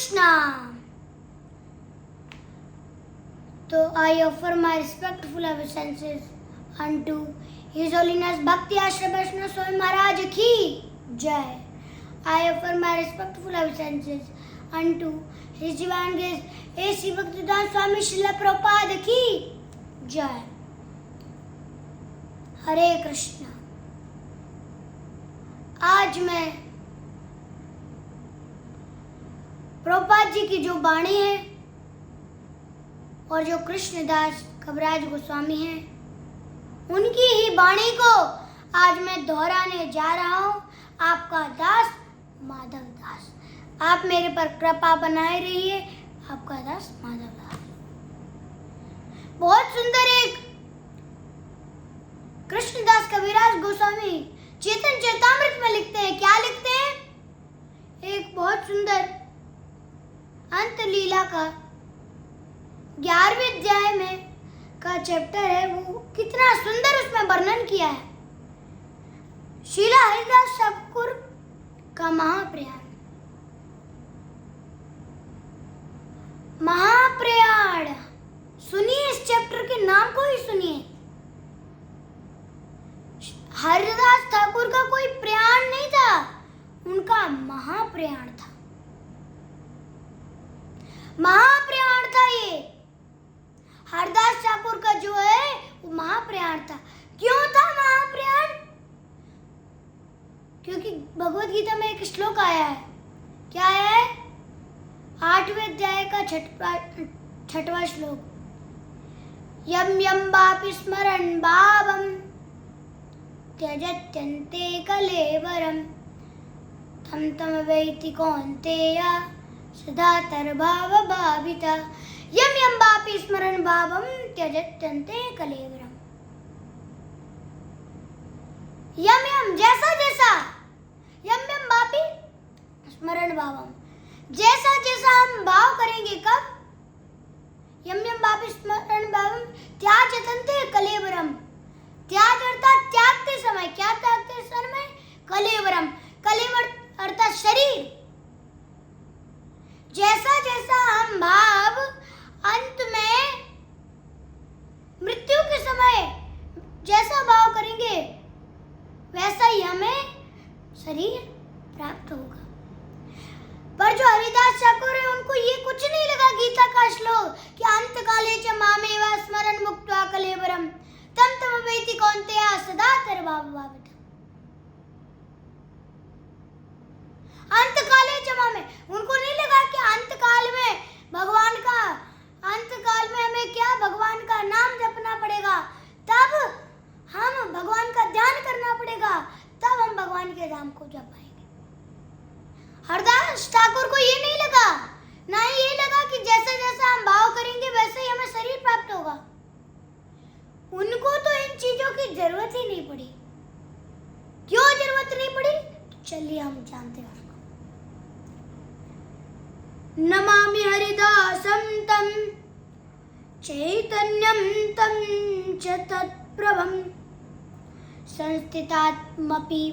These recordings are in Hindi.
Krishna. So I offer my respectful obeisances unto His Holiness Bhakti Ashram Vaishnav Swami Maharaj ki Jai. I offer my respectful obeisances unto His Divine Grace A.C. Bhaktivedanta Swami Srila Prabhupada ki Jai. हरे कृष्णा. आज मैं प्रभुपाद जी की जो वाणी है और जो कृष्णदास कविराज गोस्वामी हैं उनकी ही वाणी को आज मैं दोहराने जा रहा हूँ. आपका दास माधव दास. आप मेरे पर कृपा बनाए रहिए. आपका दास माधव दास. बहुत सुंदर एक कृष्णदास कविराज गोस्वामी चेतन चरितामृत में लिखते हैं. क्या लिखते हैं? एक बहुत सुंदर अंत लीला का 11वें अध्याय में का चैप्टर है. वो कितना सुंदर उसमें वर्णन किया है. श्रीला हरिदास ठाकुर का महाप्रयाण. महाप्रयाण सुनिए. इस चैप्टर के नाम को ही सुनिए. हरिदास ठाकुर का कोई प्रयाण नहीं था, उनका महाप्रयाण था. महाप्रयाण था ये. हरिदास ठाकुर का जो है वो महाप्रयाण था. क्यों था महाप्रयाण? क्योंकि भगवत गीता में एक श्लोक आया है. क्या है? 8वें अध्याय का 6वां श्लोक. यम यम वापि स्मरन् भावम् त्यजत्यन्ते कलेवरम् तं तं वैति कौन्तेय सदा तर्भाव भाविता. यम यम वापि स्मरन् भावं त्यजत्यन्ते कलेवरम्. यम यम जैसा जैसा. यम यम वापि स्मरन् भावम. जैसा जैसा हम भाव करेंगे. कब? यम यम वापि स्मरन् भावम त्यजत्यन्ते कलेवरम्. त्याग अर्थात त्यागते समय. क्या त्यागते समय? कलेवरम. कलेवर अर्थात शरीर. जैसा जैसा हम भाव अंत में मृत्यु के समय जैसा भाव करेंगे वैसा ही हमें शरीर प्राप्त होगा. पर जो हरिदास ठाकुर है उनको ये कुछ नहीं लगा गीता का श्लोक कि अंत काले च मामेव स्मरन् मुक्त्वा कलेवरम तम तम वैति कौन्तेय सदा तर्भाव भाविता. अंत काले जमा में उनको नहीं लगा कि अंत काल में भगवान का अंत काल में हमें क्या भगवान का नाम जपना पड़ेगा. तब हम भगवान का ध्यान करना पड़ेगा. तब हम भगवान के नाम को जप पाएंगे. हरदास ठाकुर को ये नहीं लगा. ना ही ये लगा कि जैसे जैसा हम भाव करेंगे वैसे ही हमें शरीर प्राप्त होगा. उनको तो इन चीजों की जरूरत ही नहीं पड़ी. क्यों जरूरत नहीं पड़ी? तो चलिए हम जानते हैं. नमामि हरिदासं तं चैतन्यं तं च तत्प्रभं संस्थितात्मपि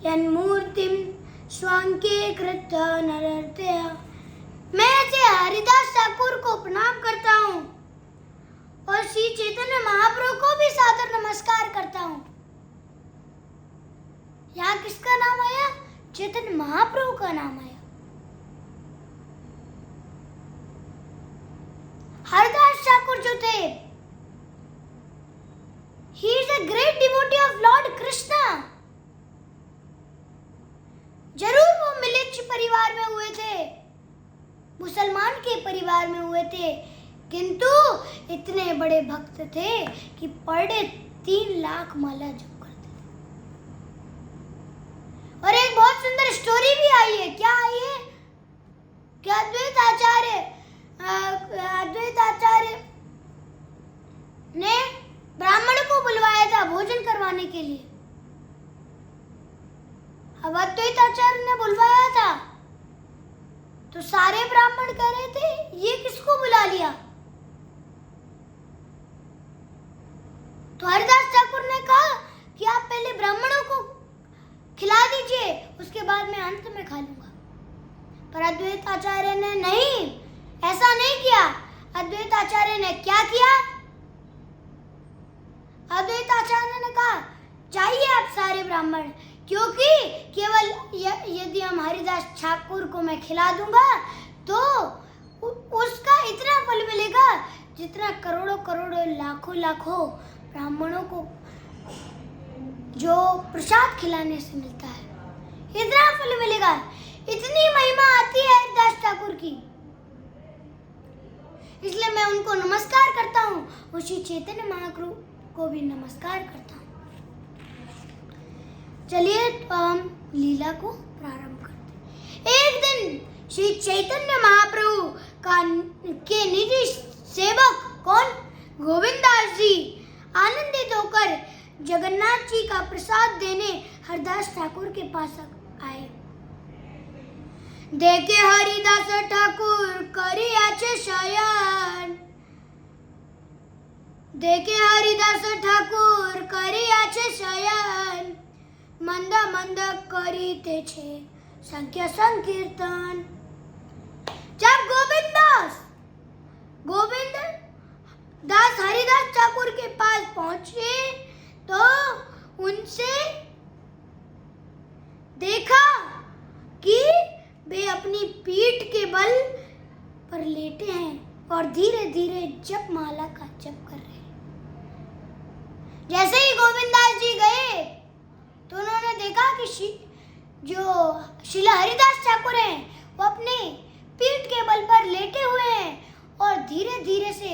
यन्मूर्तिं स्वांके कृत्य नरर्तय. मैं ऐसे हरिदास ठाकुर को प्रणाम करता हूँ और श्री चैतन्य महाप्रभु को भी सादर नमस्कार करता हूँ. यहाँ किसका नाम आया? चैतन्य महाप्रभु का नाम आया. हरदास ठाकुर जो थे, he is a great devotee of Lord Krishna. जरूर वो मिलिच परिवार में हुए थे, मुसलमान के परिवार में हुए थे, किंतु इतने बड़े भक्त थे कि पर डे 3 लाख माला जप करते थे. और एक बहुत सुंदर स्टोरी भी आई है. क्या आई है? कि अद्वैत आचार्य ने ब्राह्मण को बुलवाया था भोजन करवाने के लिए. अब अद्वैत आचार्य ने बुलवाया था तो सारे ब्राह्मण कह रहे थे ये किसको बुला लिया. तो हरिदास ठाकुर ने कहा कि आप पहले ब्राह्मणों को खिला दीजिए, उसके बाद मैं अंत में खा लूंगा. पर अद्वैत आचार्य ने नहीं, ऐसा नहीं किया। अद्वैत आचार्य ने क्या किया? अद्वैत आचार्य ने कहा चाहिए आप सारे ब्राह्मण, क्योंकि केवल यदि हम हरिदास ठाकुर को मैं खिला दूंगा तो उसका इतना फल मिलेगा जितना करोड़ों करोड़ों लाखों लाखों ब्राह्मणों को जो प्रसाद खिलाने से मिलता है, इतना फल मिलेगा। इतनी महिमा आती है हरिदास ठाकुर की, इसलिए मैं उनको नमस्कार करता हूँ। उसी चैतन्य महाप्रभु को भी नमस्कार करता हूँ। चलिए तो हम लीला को प्रारंभ करते हैं। एक दिन श्री चैतन्य महाप्रभु के निजी सेवक कौन? गोविंददास जी आनंदित होकर जगन्नाथ जी का प्रसाद देने हरिदास ठाकुर के पास आए। देखे हरिदास ठाकुर करियाछे शयन, देखे हरिदास ठाकुर करियाछे शयन, मंद मंद करीते छे संख्या संकीर्तन। जब गोविंद दास हरिदास ठाकुर के पास पहुंचे तो उनसे देखा कि वे अपनी पीठ के बल पर लेटे हैं और धीरे धीरे जप माला का जप कर रहे हैं। जैसे ही गोविंददास जी गए तो उन्होंने देखा कि जो श्रीला हरिदास ठाकुर हैं वो अपने पीठ के बल पर लेटे हुए हैं और धीरे धीरे से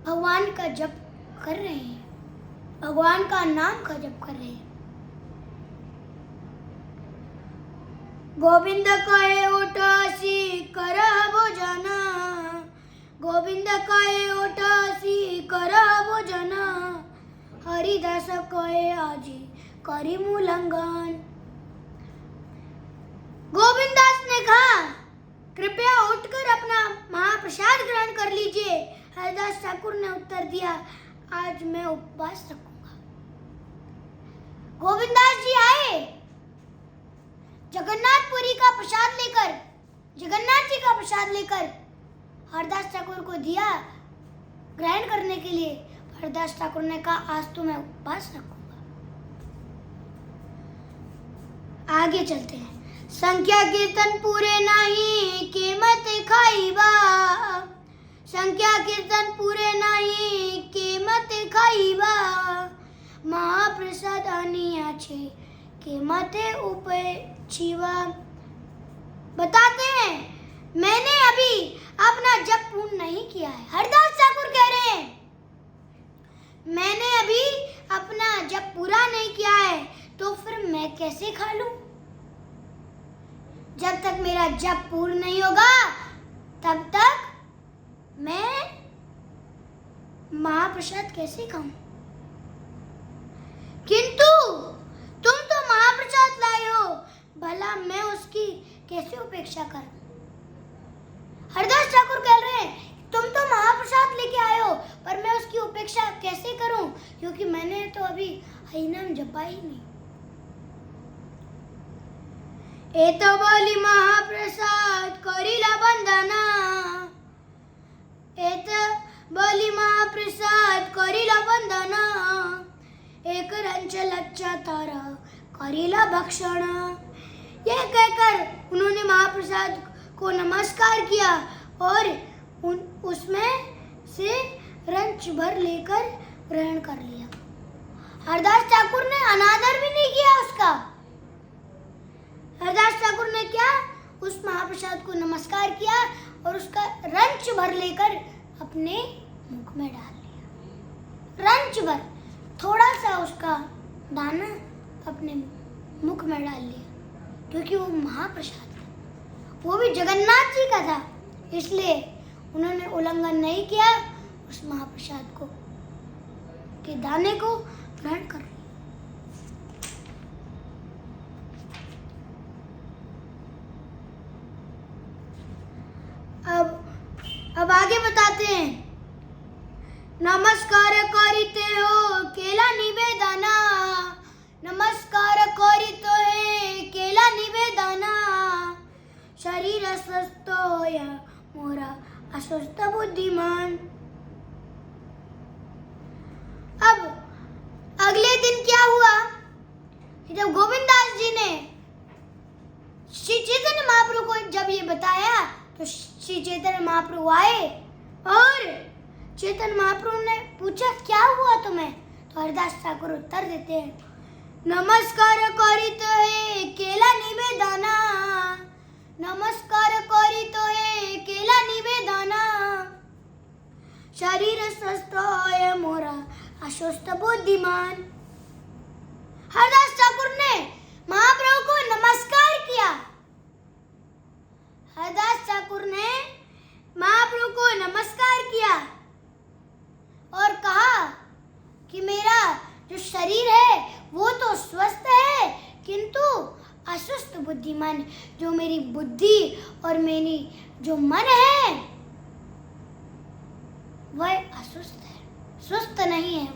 भगवान का जप कर रहे हैं, भगवान का नाम का जप कर रहे हैं। गोविंद कहे उठासी कर भोजन, गोविंद कहे उठासी कर भोजन, हरिदास कहे आजी करी मूलंगन। गोविंददास ने कहा कृपया उठकर अपना महाप्रसाद ग्रहण कर लीजिए। हरिदास ठाकुर ने उत्तर दिया आज मैं उपवास रखूंगा। गोविंददास जी आए जगन्नाथपुरी का प्रसाद लेकर, जगन्नाथ जी का प्रसाद लेकर हरिदास ठाकुर को दिया ग्रहण करने के लिए। हरिदास ठाकुर ने कहा आज तो मैं उपवास रखूंगा। आगे चलते हैं। संख्या कीर्तन पूरे नहीं कीमत खाईबा, संख्या कीर्तन पूरे नहीं कीमत खाईबा, महाप्रसाद आनिया छे कीमते उपेक्षीवा। बताते हैं मैंने अभी अपना जप पूर्ण नहीं किया है। हरिदास ठाकुर कह रहे हैं मैंने अभी अपना जप पूरा नहीं किया है तो फिर मैं कैसे खा लूं? जब तक मेरा जप पूर्ण नहीं होगा तब तक मैं महाप्रसाद कैसे खाऊं? किंतु तुम तो महाप्रसाद लाए हो, भला मैं उसकी कैसे उपेक्षा करूं? हरिदास ठाकुर कह रहे हैं तुम तो महाप्रसाद लेके आए हो पर मैं उसकी उपेक्षा कैसे करूं, क्योंकि मैंने तो अभी हरिनाम जपा ही नहीं। एत बोली महाप्रसाद करिला बंदना, एत बोली महाप्रसाद करिला बंदना, एक रंच लच्चा तारा करिला भक्षण। यह कहकर उन्होंने महाप्रसाद को नमस्कार किया और उसमें से रंच भर लेकर ग्रहण कर लिया। हरिदास ठाकुर ने अनादर भी नहीं किया उसका। हरिदास ठाकुर ने क्या उस महाप्रसाद को नमस्कार किया और उसका रंच भर लेकर अपने मुख में डाल लिया। रंच भर, थोड़ा सा उसका दाना अपने मुख में डाल लिया, क्योंकि वो महाप्रसाद था, वो भी जगन्नाथ जी का था, इसलिए उन्होंने उल्लंघन नहीं किया, उस महाप्रसाद को के दाने को ग्रहण कर लिया। अब आगे बताते हैं। नमस्कार करिते हो केला निवेदना, नमस्कार करिते है केला निवेदना, स्वस्थ होया मोरा अस्वस्थ बुद्धिमान। अब अगले दिन क्या हुआ कि जब गोविंद दास जी ने श्री चैतन्य महाप्रभु को जब ये बताया तो श्री चैतन्य महाप्रभु आए और चैतन्य महाप्रभु ने पूछा क्या हुआ तुम्हें। तो हरिदास ठाकुर उत्तर देते हैं, नमस्कार करित है केला निवेदना, नमस्कार करित है केला निवेदना, शरीर स्वस्थ है मोरा अस्वस्थ बुद्धिमान। हरिदास ठाकुर ने महाप्रभु को नमस्कार किया। हरिदास ठाकुर ने महाप्रभु को नमस्कार किया और कहा कि मेरा जो शरीर है वो तो स्वस्थ है किंतु अस्वस्थ बुद्धिमान, जो मेरी बुद्धि और मेरी जो मन है वह अस्वस्थ है, स्वस्थ नहीं है।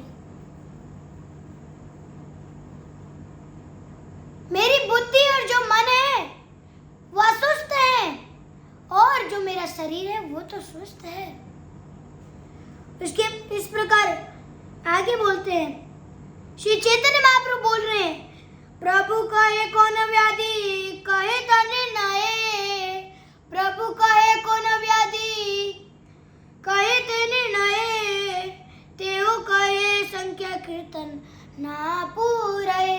मेरी बुद्धि और जो मन है वो अस्वस्थ है और जो मेरा शरीर है वो तो स्वस्थ है। उसके इस प्रकार आगे बोलते हैं, श्री चैतन्य महाप्रभु बोल रहे हैं, प्रभु कहे कौन व्याधि कहे तने नए, प्रभु कहे कौन व्याधि कहे तने नए, तेहु कहे संख्या कीर्तन ना पूरे।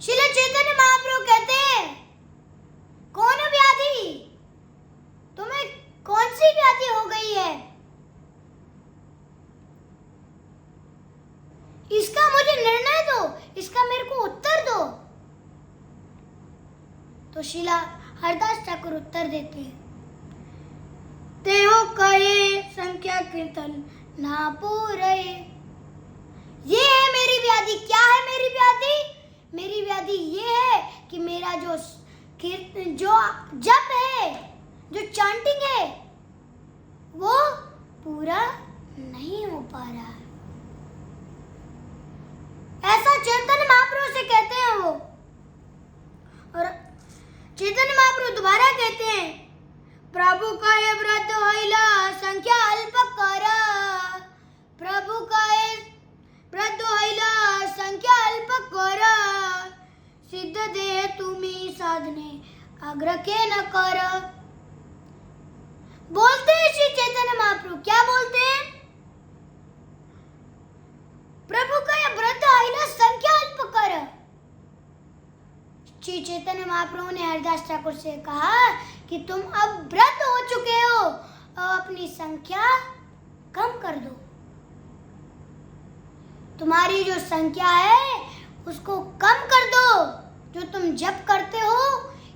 श्री चैतन्य महाप्रभु कहते हैं, कौन व्याधि, तुम्हें कौन सी व्याधि हो गई है, इसका मुझे निर्णय दो, इसका मेरे को उत्तर दो। तो शिला हरदास ठाकुर उत्तर देते हैं, तेहो कहे संख्या कीर्तन ना पूरे। ये है मेरी व्याधि। क्या है मेरी व्याधि? मेरी व्याधि ये है कि मेरा जो कीर्तन, जो जप है, जो चांटिंग है, वो पूरा नहीं हो पा रहा है। ऐसा चैतन्य महाप्रभु से कहते हैं वो। और चैतन्य महाप्रभु दोबारा कहते हैं, प्रभु कहे व्रत होइला संख्या अल्प कर, प्रभु कहे व्रत होइला संख्या अल्प कर, सिद्ध देह तुम्ही साधने आग्रह के न कर। बोलते हैं श्री चैतन्य महाप्रभु, क्या बोलते हैं? प्रभु का यह व्रत आइला संख्या अल्प कर। श्री चैतन्य महाप्रभु ने हरिदास ठाकुर से कहा कि तुम अब व्रत हो चुके हो, अब अपनी संख्या कम कर दो। तुम्हारी जो संख्या है उसको कम कर दो, जो तुम जप करते हो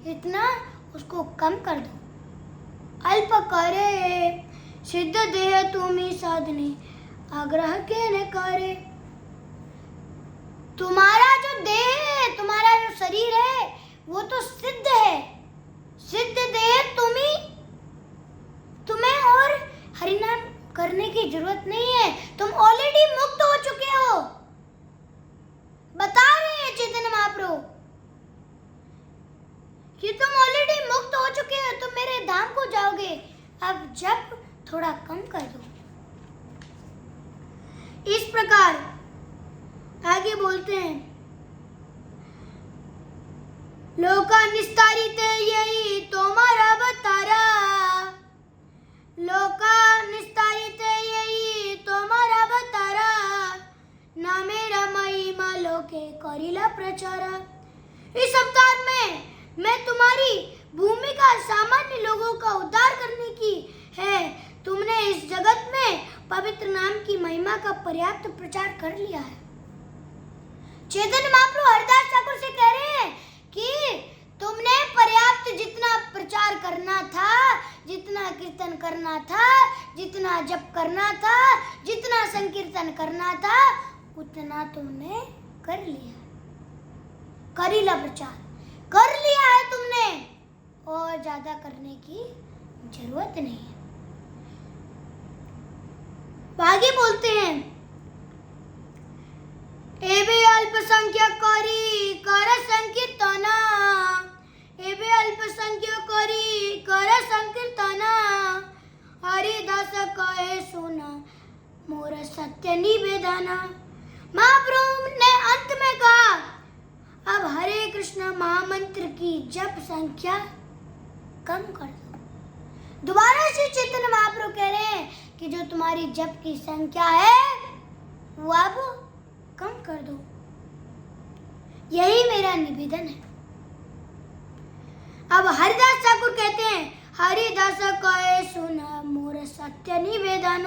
इतना उसको कम कर दो। अल्प करे सिद्ध देह तुम्ही साधने आग्रह के न करे। तुम्हारा जो देह है, तुम्हारा जो शरीर है वो तो सिद्ध है, सिद्ध देह तुम्हें और हरिनाम करने की जरूरत नहीं है, तुम ऑलरेडी मुक्त हो चुके हो। बता रहे हैं चैतन्य महाप्रभु कि तुम ऑलरेडी मुक्त हो चुके हो, तुम मेरे धाम को जाओगे। अब जब थोड़ा कम कर दो। इस प्रकार आगे बोलते हैं, लोका निस्तारित यही तुम्हारा बतारा, लोका निस्तारित यही तुम्हारा बतारा, ना मेरा महिमा लोके करिला प्रचारा। इस अवतार में मैं तुम्हारी भूमिका सामान्य लोगों का उद्धार करने की है। तुमने इस जगत में पवित्र नाम की महिमा का पर्याप्त प्रचार कर लिया है। चैतन्य महाप्रभु हरिदास ठाकुर से कह रहे हैं कि तुमने पर्याप्त जितना प्रचार करना था, जितना कीर्तन करना था, जितना जप करना था, जितना संकीर्तन करना था, उतना तुमने कर लिया। करीला प्रचार कर लिया है तुमने, और ज्यादा करने की जरूरत नहीं है। आगे बोलते हैं, एबे अल्पसंख्यक करी कर संकीर्तना, एबे अल्पसंख्यक करी कर संकीर्तन हरिदास कहे सुन मोर सत्य निवेदन। महाप्रभु ने अंत में कहा अब हरे कृष्ण महामंत्र की जप संख्या कम कर दो। दोबारा श्री चैतन्य महाप्रभु कह रहे हैं कि जो तुम्हारी जप की संख्या है वो अब कम कर दो। यही मेरा निवेदन है। अब हरिदास ठाकुर कहते हैं हरिदास कहे सुन मोर सत्य निवेदन।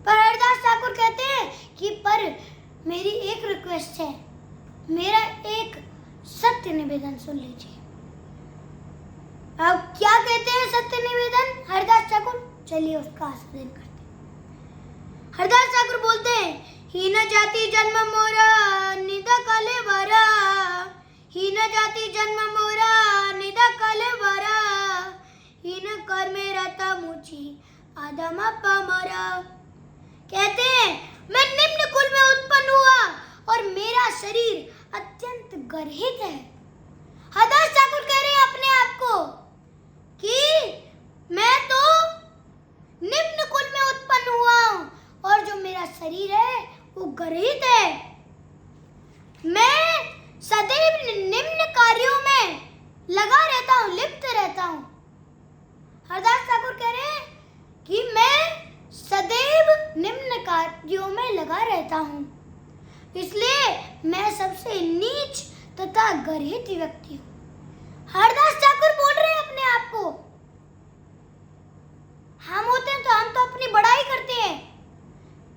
पर हरिदास ठाकुर कहते हैं कि पर मेरी एक रिक्वेस्ट है, मेरा एक सत्य निवेदन सुन लीजिए। अब क्या कहते हैं सत्य निवेदन हरिदास ठाकुर? चलिए उसका आस्वादन करते हैं। हरिदास ठाकुर बोलते हैं हीन जाति जन्म मोरा निद कलेवरा, हीन जाति जन्म मोरा निद कलेवरा, हीन कर्मे रता मुझी आदम पमरा। कहते हैं मैं निम्न कुल में उत्पन्न हुआ और मेरा शरीर अत्यंत गर्हित है। हरिदास ठाकुर कह रहे हैं अपने आप को कि मैं तो निम्न कुल में उत्पन्न हुआ हूं और जो मेरा शरीर है वो गर्हित है। मैं सदैव निम्न कार्यों में लगा रहता हूं, लिप्त रहता हूं। हरिदास ठाकुर कह रहे हैं कि मैं सदैव निम्न कार्यों में लगा रहता हूं, इसलिए मैं सबसे नीच तथा गर्हित व्यक्ति हूं। हरिदास ठाकुर बोल रहे हैं अपने आप को। हम होते हैं तो हम तो अपनी बड़ाई करते हैं,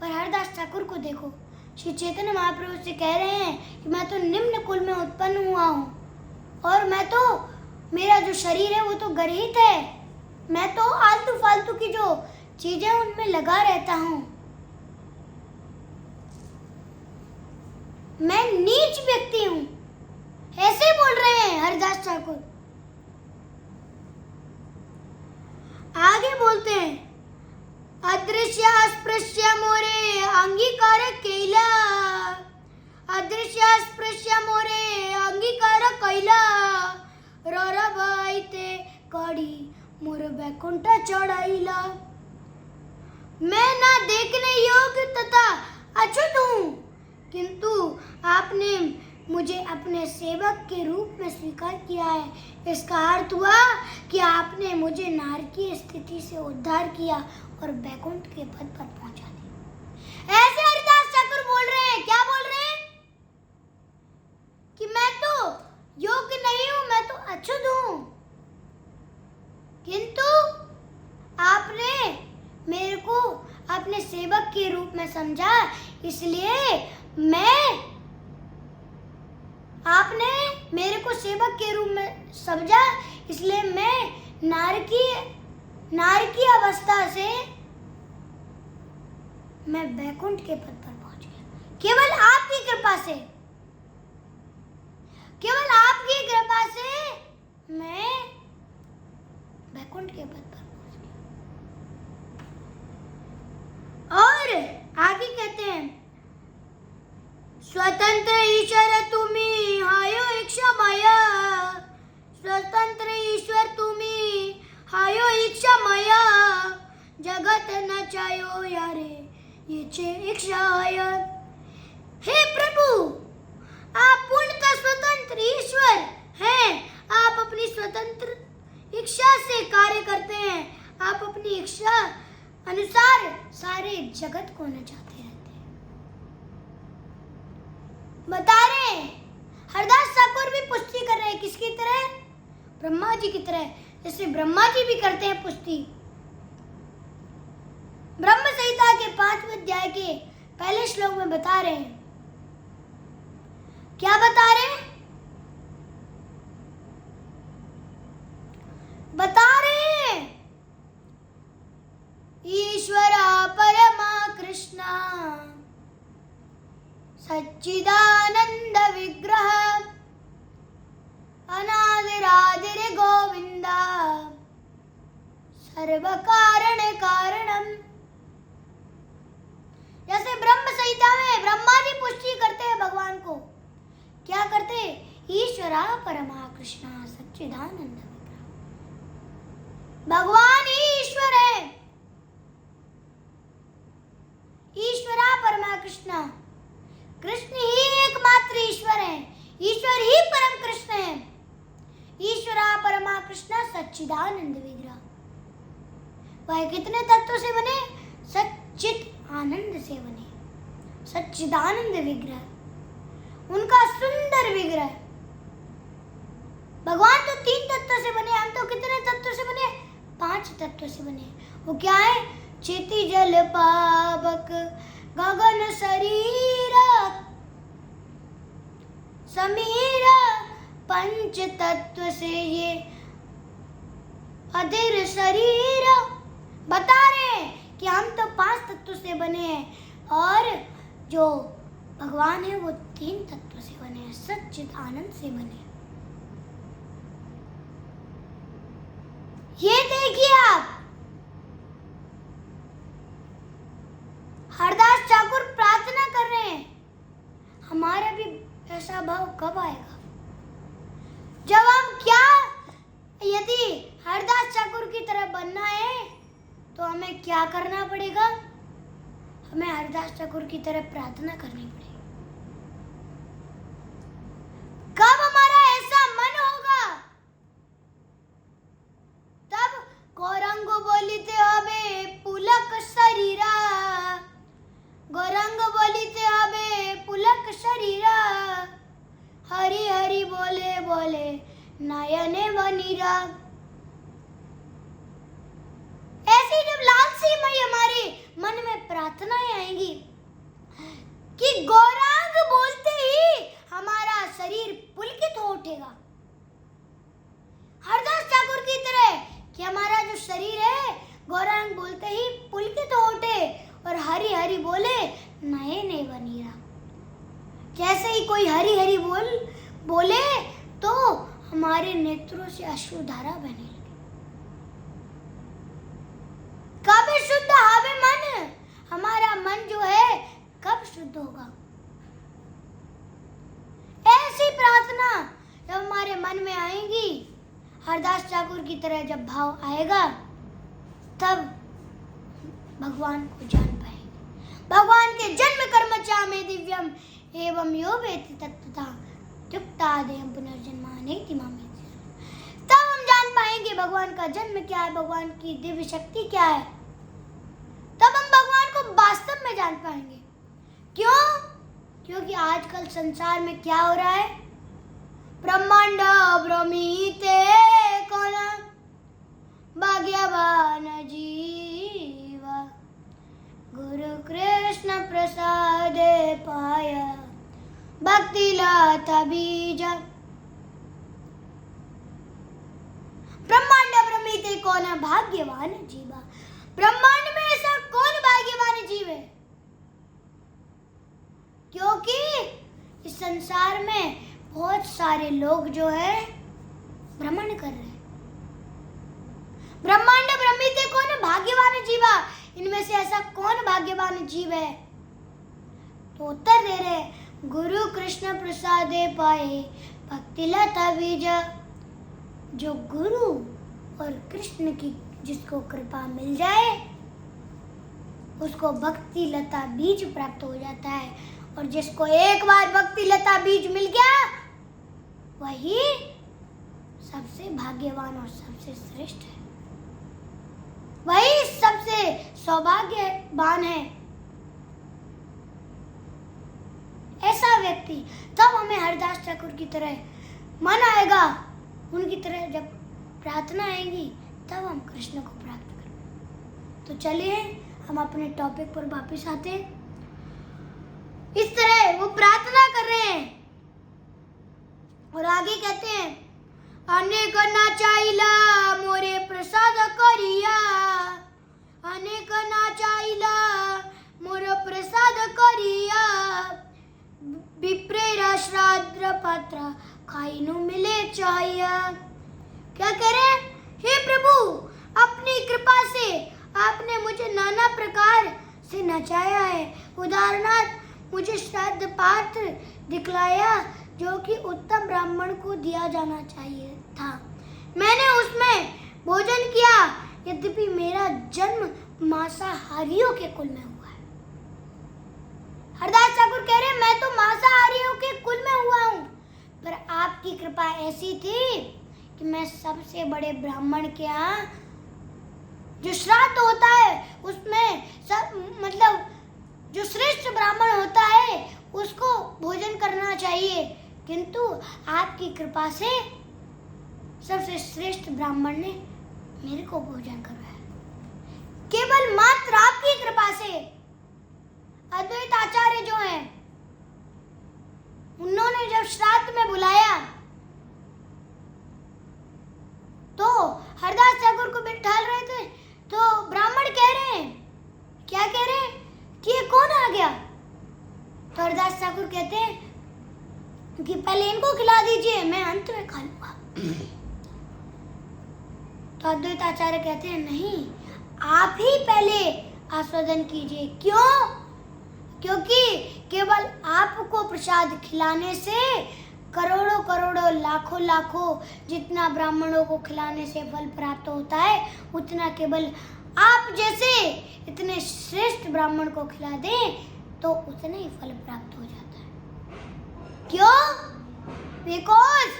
पर हरिदास ठाकुर को देखो, श्री चैतन्य महाप्रभु से कह रहे हैं कि मैं तो निम्न कुल में उत्पन्न हुआ हूं और मैं तो मेरा जो शरीर है वो तो गर्हित है। मैं तो आलतू फालतू की जो चीजें उनमें लगा रहता हूं। मैं नीच व्यक्ति हूं, ऐसे बोल रहे हैं हरिदास ठाकुर। आगे बोलते हैं अदृश्य अस्पृश्य मोरे अंगीकार कैला, अदृश्य अस्पृश्य मोरे अंगीकार कैला, ररबाईते कड़ी मोर बैकुंठ चढ़ाईला। मैं ना देखने योग्य तथा अछूत हूँ, किंतु आपने मुझे अपने सेवक के रूप में स्वीकार किया है। इसका अर्थ हुआ कि आपने मुझे नारकीय स्थिति से उद्धार किया और बैकुंठ के पद पर पहुंचा दिया। ऐसे हरिदास ठाकुर बोल रहे हैं। क्या बोल रहे हैं? कि मैं तो योग्य नहीं हूं, मैं तो अछूत हूं, किंतु आपने मेरे को अपने सेवक के रूप में समझा, इसलिए आपने मेरे को सेवक के रूप में समझा, इसलिए मैं नारकीय अवस्था से मैं बैकुंठ के पद पर पहुंच गया। केवल आपकी कृपा से, केवल आपकी कृपा से मैं बैकुंठ के पद पर पहुंच गया। और आगे कहते हैं स्वतंत्र ईश्वर तुम्ही हायो इच्छामय, स्वतंत्र ईश्वर तुम्ही हायो इच्छामय, जगत न चायो यारे ये इच्छाय। हे प्रभु, आप पूर्णतः स्वतंत्र ईश्वर हैं। आप अपनी स्वतंत्र इच्छा से कार्य करते हैं। आप अपनी इच्छा अनुसार सारे जगत को नचाते रहते हैं। बता रहे हैं हरदास ठाकुर भी पुष्टि कर रहे हैं। किसकी तरह? ब्रह्मा जी की तरह। जैसे ब्रह्मा जी भी करते हैं पुष्टि। ब्रह्म संहिता के 5वें अध्याय के पहले श्लोक में बता रहे हैं। क्या बता रहे हैं? बता रहे हैं ईश्वरा परमा कृष्णा सच्चिदानंद विग्रह अनादिरादिर गोविंदा सर्व कारण कारणम। जैसे ब्रह्म संहिता में ब्रह्मा जी पुष्टि करते हैं भगवान को। क्या करते? ईश्वरा परमा कृष्णा सच्चिदानंद विग्रह। भगवान ही ईश्वर है। ईश्वरा परमा कृष्ण, कृष्ण ही एकमात्र ईश्वर है, ईश्वर ही परम कृष्ण है। ईश्वरा परमा कृष्ण सच्चिदानंद विग्रह। वह कितने तत्वों से बने? सच्चित आनंद से बने, सच्चिदानंद विग्रह, उनका सुंदर विग्रह। भगवान तो 3 तत्वों से बने, हम तो कितने तत्वों से बने? 5 तत्वों से बने। वो क्या है? चिति जल पावक गगन शरीर समीर, पंच तत्व से ये अधीर शरीर। बता रहे हैं कि हम तो 5 तत्वों से बने हैं और जो भगवान है वो 3 तत्वों से बने हैं, सच्चिद आनंद से बने हैं। ये देखिए आप, हरदास ठाकुर प्रार्थना कर रहे हैं, हमारा भी ऐसा भाव कब आएगा? जब हम क्या, यदि हरदास ठाकुर की तरह बनना है तो हमें क्या करना पड़ेगा? हमें हरदास ठाकुर की तरह प्रार्थना करनी पड़ेगी। कब हमारा ऐसा मन होगा? तब गौरंग बोलिते हबे पुलक शरीरा, गौरंग बोलिते हबे पुलक शरीरा, हरि हरि बोले बोले नयने बनीरा। ऐसी जब लालसी मई हमारे मन में प्रार्थनाएं आएंगी कि गौरांग बोलते ही हमारा शरीर पुलकित हो उठेगा, हरदास ठाकुर की तरह कि हमारा जो शरीर है गौरांग बोलते ही पुलकित हो उठे और हरि हरि बोले नयने बनीरा। जैसे ही कोई हरि हरि बोले तो हमारे नेत्रों से अश्रुधारा बहने लगे। कब शुद्ध हावे मन? हमारा मन जो है कब शुद्ध होगा? ऐसी प्रार्थना जब हमारे मन में आएगी, हरदास ठाकुर की तरह जब भाव आएगा, तब भगवान को जान पाएंगे। भगवान के जन्म कर्म चामे दिव्यम एवं यो वेति तत्वतः युक्तादेयं पुनर्जन्मानेति मामेति। तब हम जान पाएंगे भगवान का जन्म क्या है, भगवान की दिव्य शक्ति क्या है। तब हम भगवान को वास्तव में जान पाएंगे। क्यों? क्योंकि आजकल संसार में क्या हो रहा है? ब्रह्मांड भ्रमिते कौन भाग्यवान जीव, गुरु कृष्ण प्रसादे पाय भक्ति लता बीज। ब्रह्मांड भ्रमिते कौन भाग्यवान जीवा। ब्रह्मांड में ऐसा कौन भाग्यवान जीव है? क्योंकि इस संसार में बहुत सारे लोग जो है भ्रमण कर रहे हैं। ब्रह्मांड भ्रमिते कौन भाग्यवान जीवा, इनमें से ऐसा कौन भाग्यवान जीव है? तो उत्तर दे रहे, गुरु कृष्ण प्रसादे पाए भक्ति लता बीज। जो गुरु और कृष्ण की जिसको कृपा मिल जाए उसको भक्ति लता बीज प्राप्त हो जाता है, और जिसको एक बार भक्ति लता बीज मिल गया वही सबसे भाग्यवान और सबसे श्रेष्ठ है, वही सबसे सौभाग्यवान है। ऐसा व्यक्ति, तब हमें हरदास ठाकुर की तरह मन आएगा, उनकी तरह जब प्रार्थना आएगी तब हम कृष्ण को प्राप्त करेंगे। तो चलिए हम अपने टॉपिक पर वापस आते हैं। इस तरह वो प्रार्थना कर रहे हैं और आगे कहते हैं, अनेक नाचाइला मोरे प्रसाद करिया, अनेक नाचाइला मोरे प्रसाद करिया, विप्रेरा श्राद्ध पत्र खाइनु मिले चाहिए। क्या कह रहे हैं? हे प्रभु, अपनी कृपा से आपने मुझे नाना प्रकार से नचाया है। उदाहरणार्थ मुझे श्राद्ध पात्र दिखलाया जो कि उत्तम ब्राह्मण को दिया जाना चाहिए था। मैंने उसमें भोजन किया, यद्यपि मेरा जन्म मांसाहारियों के कुल में हुआ है। हरदास ठाकुर कह रहे हैं मैं तो मांसाहारियों के कुल में हुआ हूं, पर आपकी कृपा ऐसी थी कि मैं सबसे बड़े ब्राह्मण के यहाँ जो श्राद्ध होता है उसमें मतलब जो श्रेष्ठ ब्राह्मण होता है उसको भोजन करना चाहिए, किंतु आपकी कृपा से सबसे श्रेष्ठ ब्राह्मण ने मेरे को भोजन करवाया। केवल मात्र आपकी कृपा से। अद्वैत आचार्य जो हैं, उन्होंने जब श्राद्ध में बुलाया तो हरदास ठाकुर को बिठाल रहे थे, तो ब्राह्मण कह रहे हैं, क्या कह रहे हैं कि ये कौन आ गया? तो हरदास ठाकुर कहते हैं कि पहले इनको खिला दीजिए, मैं अंत में खा लूंगा। तो अद्वैत आचार्य कहते हैं नहीं, आप ही पहले आस्वादन कीजिए। क्यों? क्योंकि केवल आपको प्रसाद खिलाने से करोड़ों करोड़ों लाखों लाखों जितना ब्राह्मणों को खिलाने से फल प्राप्त होता है, उतना केवल आप जैसे इतने श्रेष्ठ ब्राह्मण को खिला दें तो उतना ही फल प्राप्त हो जाता है। क्यों? Because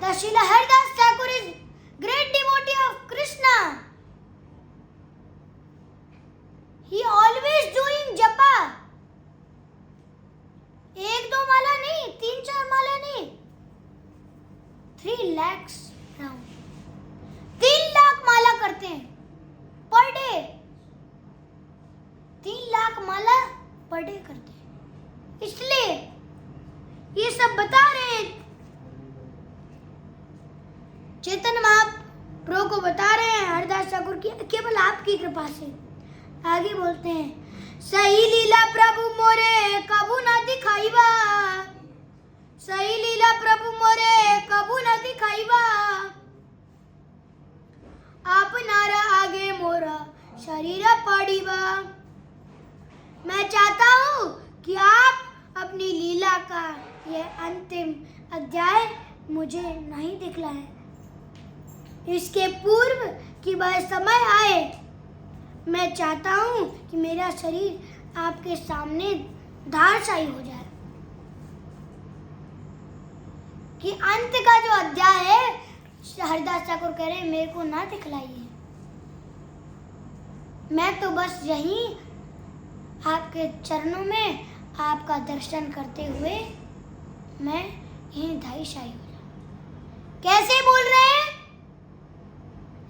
the Srila Haridas Thakur is great devotee of Krishna. He always doing japa. एक दो माला नहीं, 3-4 माला नहीं, 3 lakhs round, 3 लाख माला करते हैं पर डे। 3 लाख माला पर डे करते हैं। इसलिए ये सब बता रहे हैं, चैतन्य महाप्रभु को बता रहे हैं हरदास ठाकुर की केवल आपकी कृपा से। आगे बोलते हैं, सही लीला प्रभु मोरे कबू न दिखाईबा, सही लीला प्रभु मोरे कबू न दिखाईबा, आप नारा आगे मोरा शरीर पड़ीबा। मैं चाहता हूँ कि आप अपनी लीला का यह अंतिम अध्याय मुझे नहीं दिखलाएं। इसके पूर्व कि वह समय आए, मैं चाहता हूँ कि मेरा शरीर आपके सामने धारशाही हो जाए। कि अंत का जो अध्याय है, हरदास ठाकुर कह रहे हैं मेरे को ना दिखलाइए, मैं तो बस यहीं आपके चरणों में आपका दर्शन करते हुए मैं यहीं धारशाही हो जाऊं। कैसे बोल रहे हैं?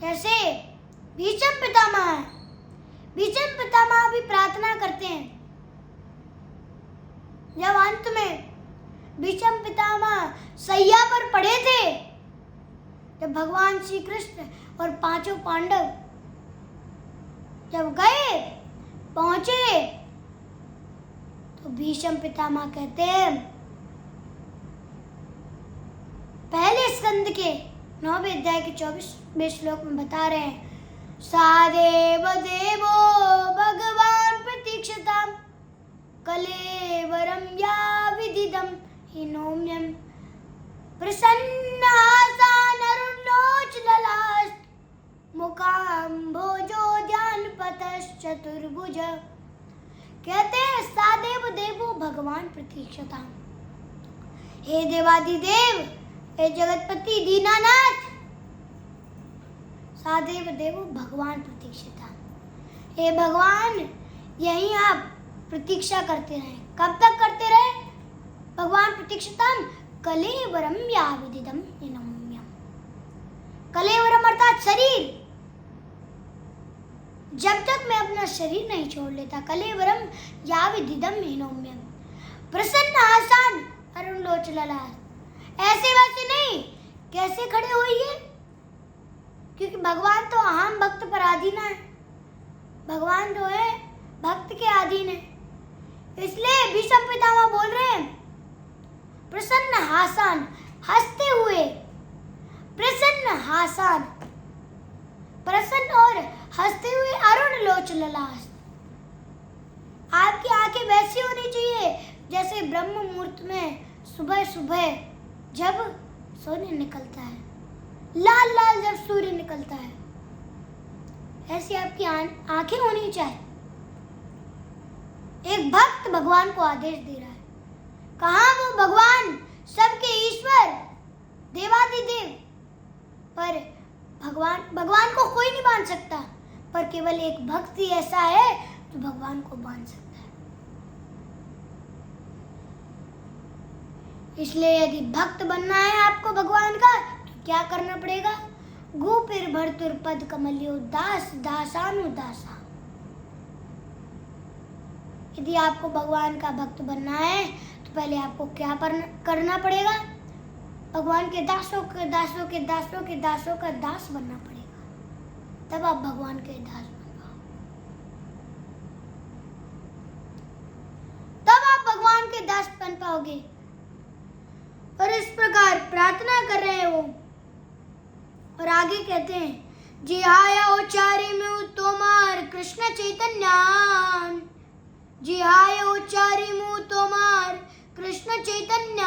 जैसे भीष्म पितामह है, भीष्म पितामह भी प्रार्थना करते हैं। जब अंत में भीष्म पितामह सैया पर पड़े थे, जब भगवान श्री कृष्ण और 5 पांडव जब गए पहुंचे, तो भीष्म पितामह कहते हैं, पहले स्कंद के 9वें अध्याय के 24वें श्लोक में बता रहे हैं, सादेव देवो भगवान प्रतीक्षताम कलेवरम या विदिदम हिनोम्यम प्रसन्नासान अरुणोचललास्ट मुखाम्भोजो ध्यानपतश्चतुर्भुज। कहते हैं सादेव देवो भगवान प्रतीक्षताम, हे देवादिदेव, हे जगतपति दीनानाथ, सादेव देवो भगवान प्रतीक्षिता, हे भगवान यहीं आप प्रतीक्षा करते रहे। कब तक करते रहे? भगवान प्रतीक्षितम कलेवरम या विदिदम हिनोम्यम। कलेवरम अर्थात शरीर, जब तक मैं अपना शरीर नहीं छोड़ लेता, कलेवरम या विदिदम हिनोम्यम। प्रसन्न आसान अरुण लोचलला, ऐसे वैसे नहीं, कैसे खड़े होइए? क्योंकि भगवान तो अहम भक्त पर अधीन है, भगवान जो है भक्त के अधीन है। इसलिए भीष्म पितामह बोल रहे हैं, प्रसन्न हासान, हंसते हुए, प्रसन्न हासान, प्रसन्न और हंसते हुए अरुण लोचललास। आपकी आंखें वैसी होनी चाहिए जैसे ब्रह्म मुहूर्त में सुबह सुबह जब सूर्य निकलता है, लाल लाल जब सूर्य निकलता है, ऐसी आपकी आंखें होनी चाहिए। एक भक्त भगवान को आदेश दे रहा है। कहाँ वो भगवान, सबके ईश्वर, देवादिदेव, पर भगवान को कोई नहीं बांध सकता, पर केवल एक भक्त ही ऐसा है जो भगवान को बांध सकता है। इसलिए यदि भक्त बनना है आपको भगवान का, तो क्या करना पड़ेगा? गोपिर भर्तुर पद कमल्यो दास दासानुदासा। यदि आपको भगवान का भक्त बनना है तो पहले आपको क्या करना पड़ेगा? भगवान के दासों के दासों के दासों के दासों का दास बनना पड़ेगा, तब आप भगवान के दास बन पाओ, तब आप भगवान के दास बन पाओगे। और इस प्रकार प्रार्थना कर रहे हैं वो, और आगे कहते हैं जिहाया उच्चारी में तोमार कृष्ण चैतन्य, जिहाया उच्चारी में तोमार कृष्ण चैतन्य,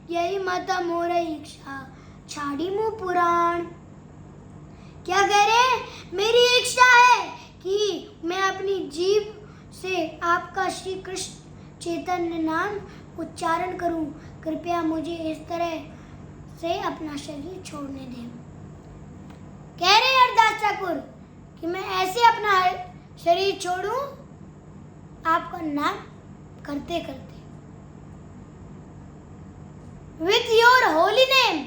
यही मत मोर इच्छा छाड़ी मु पुराण। क्या कह रहे हैं? मेरी इच्छा है कि मैं अपनी जीभ से आपका श्री कृष्ण चैतन्य नाम उच्चारण करूं, कृपया मुझे इस तरह से अपना शरीर छोड़ने दें। कह रहे हरदास ठाकुर कि मैं ऐसे अपना शरीर छोड़ूं आपका नाम करते करते, विथ योर होली नेम,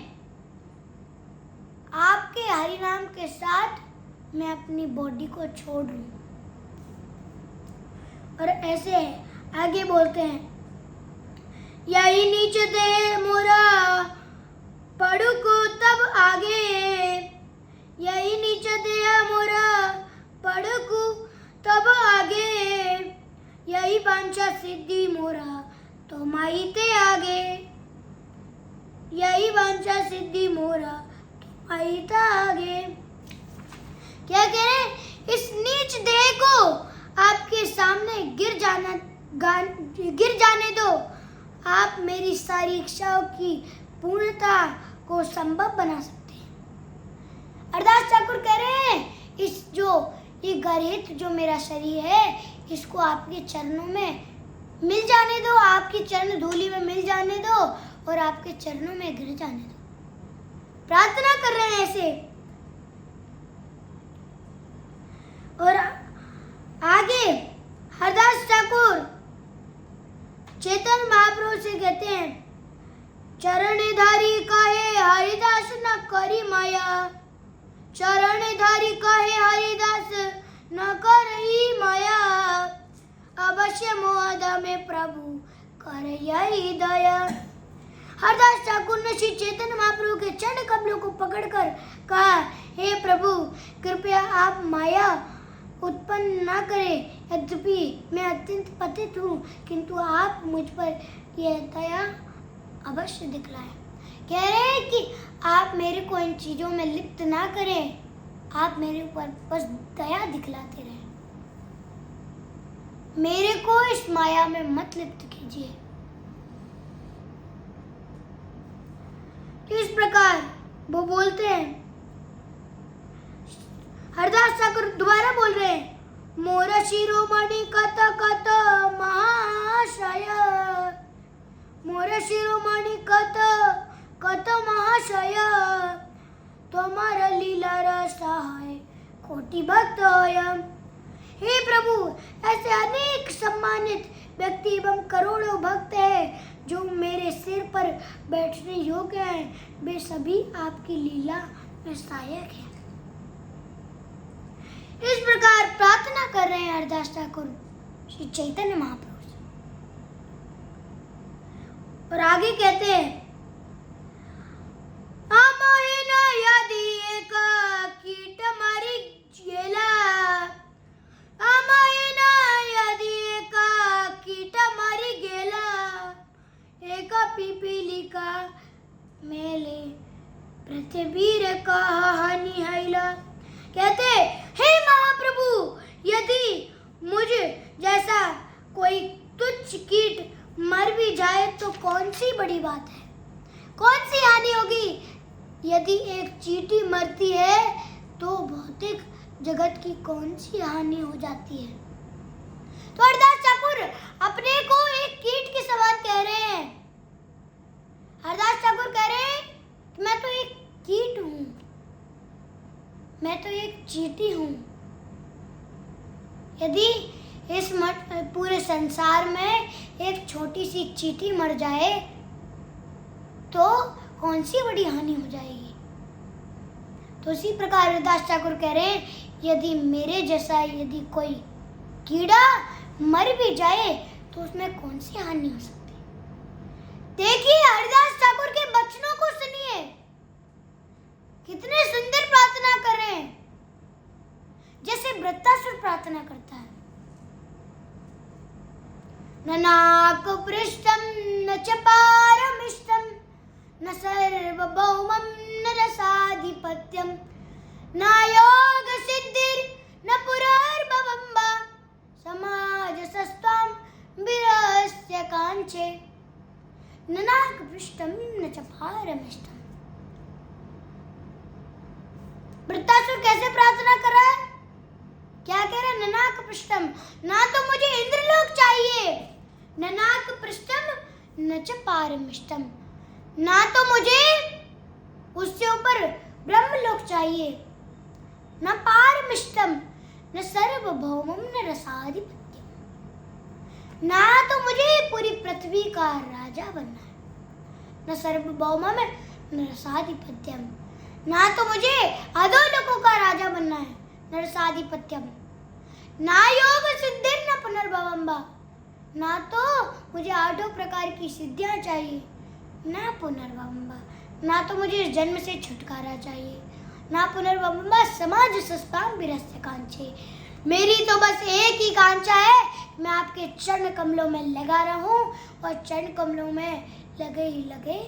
आपके हरि नाम के साथ मैं अपनी बॉडी को छोड़ दूं। और ऐसे आगे बोलते हैं यही नीच दे मोरा पढ़ू को तब आगे, यही नीच दे मोरा पढ़ू को तब आगे, यही वांछा सिद्धि मोरा तो माईते आगे, यही वांछा सिद्धि मोरा तो माईते आगे। क्या कह रहे हैं? इस नीच देह को आपके सामने गिर जाने दो, आप मेरी सारी इच्छाओं की पूर्णता को संभव बना सकते हैं। अरदास ठाकुर कह रहे हैं ये गर्हित जो मेरा शरीर है, इसको आपके चरणों में मिल जाने दो, आपकी चरण धूलि में मिल जाने दो और आपके चरणों में गिर जाने दो। प्रार्थना कर रहे हैं ऐसे। और आगे हरदास ठाकुर चेतन महाप्रभु से कहते हैं चरणधारी कहे हरिदास न करी माया, चरणधारी कहे हरिदास न करी माया, अवश्य मोहदा में प्रभु कर यही दया। हरदास ठाकुर ने श्री चैतन्य महाप्रभु के चरण कमलों को पकड़कर कहा, हे प्रभु कृपया आप माया उत्पन्न न करें, यद्यपि मैं अत्यंत पतित हूँ, किंतु आप मुझ पर यह दया अवश्य दिखलाएं। कह रहे हैं कि आप मेरे को इन चीजों में लिप्त ना करें, आप मेरे ऊपर बस दया दिखलाते रहें, मेरे को इस माया में मत लिप्त कीजिए। इस प्रकार वो बोलते हैं। हरदास ठाकुर दोबारा बोल रहे हैं मोर शिरोमणि कत कत महाशय, मोर शिरोमणि कत कत महाशय, तुम्हारा लीला रसाय कोटि भक्त अयम। हे प्रभु, ऐसे अनेक सम्मानित व्यक्ति एवं करोड़ों भक्त हैं जो मेरे सिर पर बैठने योग्य हैं, वे सभी आपकी लीला में सहायक हैं। इस प्रकार प्रार्थना कर रहे हैं हरदास ठाकुर श्री चैतन्य महाप्रभु से। और आगे कहते हैं अमहिना यदि एक कीट मरि गेला, अमहिना यदि एक कीट मरि गेला, एक पिपीलिका मेले पृथ्वी रे कहानी हैला। कहते हे महाप्रभु, यदि मुझ जैसा कोई तुच्छ कीट मर भी जाए तो कौन सी बड़ी बात है, कौन सी हानि होगी। यदि एक चींटी मरती है तो भौतिक जगत की कौन सी हानि हो जाती है? तो हरदास ठाकुर अपने को एक कीट के समान कह रहे हैं। हरदास ठाकुर कह रहे हैं कि मैं तो एक कीट हूं, मैं तो एक चींटी हूं। यदि इस पूरे संसार में एक छोटी सी चींटी मर जाए तो कौन सी बड़ी हानि हो जाएगी? तो इसी प्रकार हरदास ठाकुर कह रहे हैं, यदि मेरे जैसा यदि कोई कीड़ा मर भी जाए तो उसमें कौन सी हानि हो सकती है? देखिए हरदास ठाकुर के वचनों को सुनिए, कितने सुंदर प्रार्थना कर रहे हैं, जैसे वृत्तासुर प्रार्थना करता है। न नाक पृष्ठम न च पारमिष्टम न सर्वभौमं न रसाधिपत्यम न योग सिद्धिर न पुनर्भवं वा समाज सस्ताम विरस्य कांचे न नाक पृष्ठम न च पारमिष्टम। वृत्तासुर कैसे प्रार्थना कर रहा है? क्या कह रहा है? ननाक पृष्ठम, ना तो मुझे इंद्रलोक चाहिए, ननाक पृष्ठम न च पारमिष्टम, ना तो मुझे उससे ऊपर ब्रह्मलोक चाहिए, न पारमिष्टम न सर्वभौमम न रसाधिपत्यम, ना तो मुझे पूरी पृथ्वी का राजा बनना है, न सर्वभौमम न रसाधिपत्यम, ना तो मुझे अधोलोकों का राजा बनना है, नरसाधिपत्यम, ना योग सिद्धिर न पुनर्भवं वा, ना तो मुझे 8 प्रकार की सिद्धियां चाहिए, ना पुनर्भवं वा, ना तो मुझे इस जन्म से छुटकारा चाहिए, ना पुनर्भवं वा समाज सस्ताम विरस्य कांचे। मेरी तो बस एक ही कांचा है, मैं आपके चरण कमलों में लगा रहूं और चरण कमलों में लगे ही लगे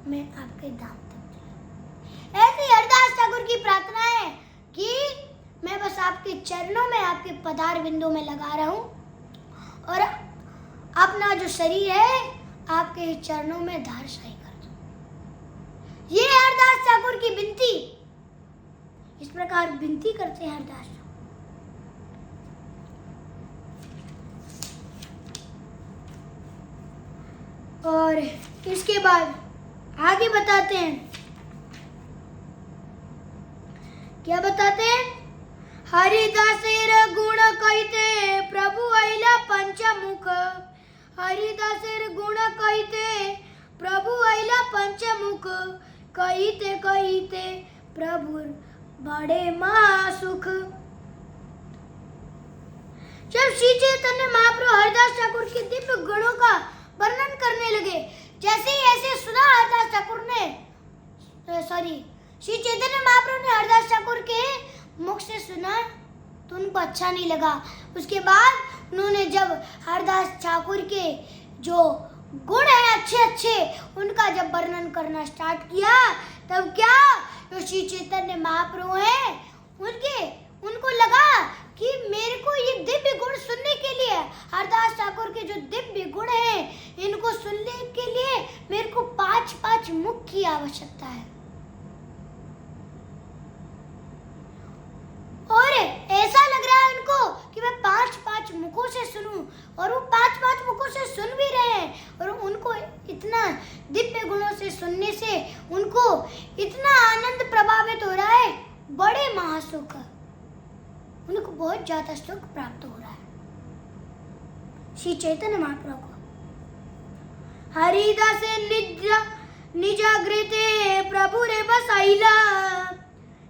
मैं आपके धाम तक। ऐसी हरदास ठाकुर की प्रार्थना है कि मैं बस आपके चरणों में, आपके पदार बिंदु में लगा रहूं और अपना जो शरीर है आपके चरणों में धारशाही कर दूं। ये हरदास ठाकुर की विनती, इस प्रकार विनती करते हैं हरदास ठाकुर। और इसके बाद आगे बताते हैं, क्या बताते हैं? हरिदासेर गुण कहिते प्रभु अइला पंचमुख, हरिदासेर गुण कहिते प्रभु अइला पंचमुख, कहिते कहिते प्रभु बड़े महासुख। जब श्री चैतन्य महाप्रभु हरदास ठाकुर के दिव्य गुणों का वर्णन करने लगे, जैसे ही ऐसे सुना हरदास ठाकुर ने, श्री चैतन्य महाप्रभु ने हरदास ठाकुर के मुख से सुना तो उनको अच्छा नहीं लगा। उसके बाद उन्होंने जब हरदास ठाकुर के जो गुण हैं अच्छे अच्छे, उनका जब वर्णन करना स्टार्ट किया, तब क्या जो श्री चैतन्य महाप्रभु हैं उनको लगा कि मेरे को ये दिव्य गुण सुनने के लिए, हरदास ठाकुर के जो दिव्य गुण हैं इनको सुनने के लिए मेरे को 5 मुख की आवश्यकता है। और ऐसा लग रहा है उनको कि मैं 5 मुखों से सुनूं, और वो 5 मुखों से सुन भी रहे हैं, और उनको इतना दिव्य गुणों से सुनने से उनको इतना आनंद प्रभावित हो रहा है, बड़े महासुख, उनको बहुत ज्यादा सुख प्राप्त हो रहा है। श्री चैतन्य महाप्रभु को हरिदास निजाग्रते प्रभु रे बसाइला,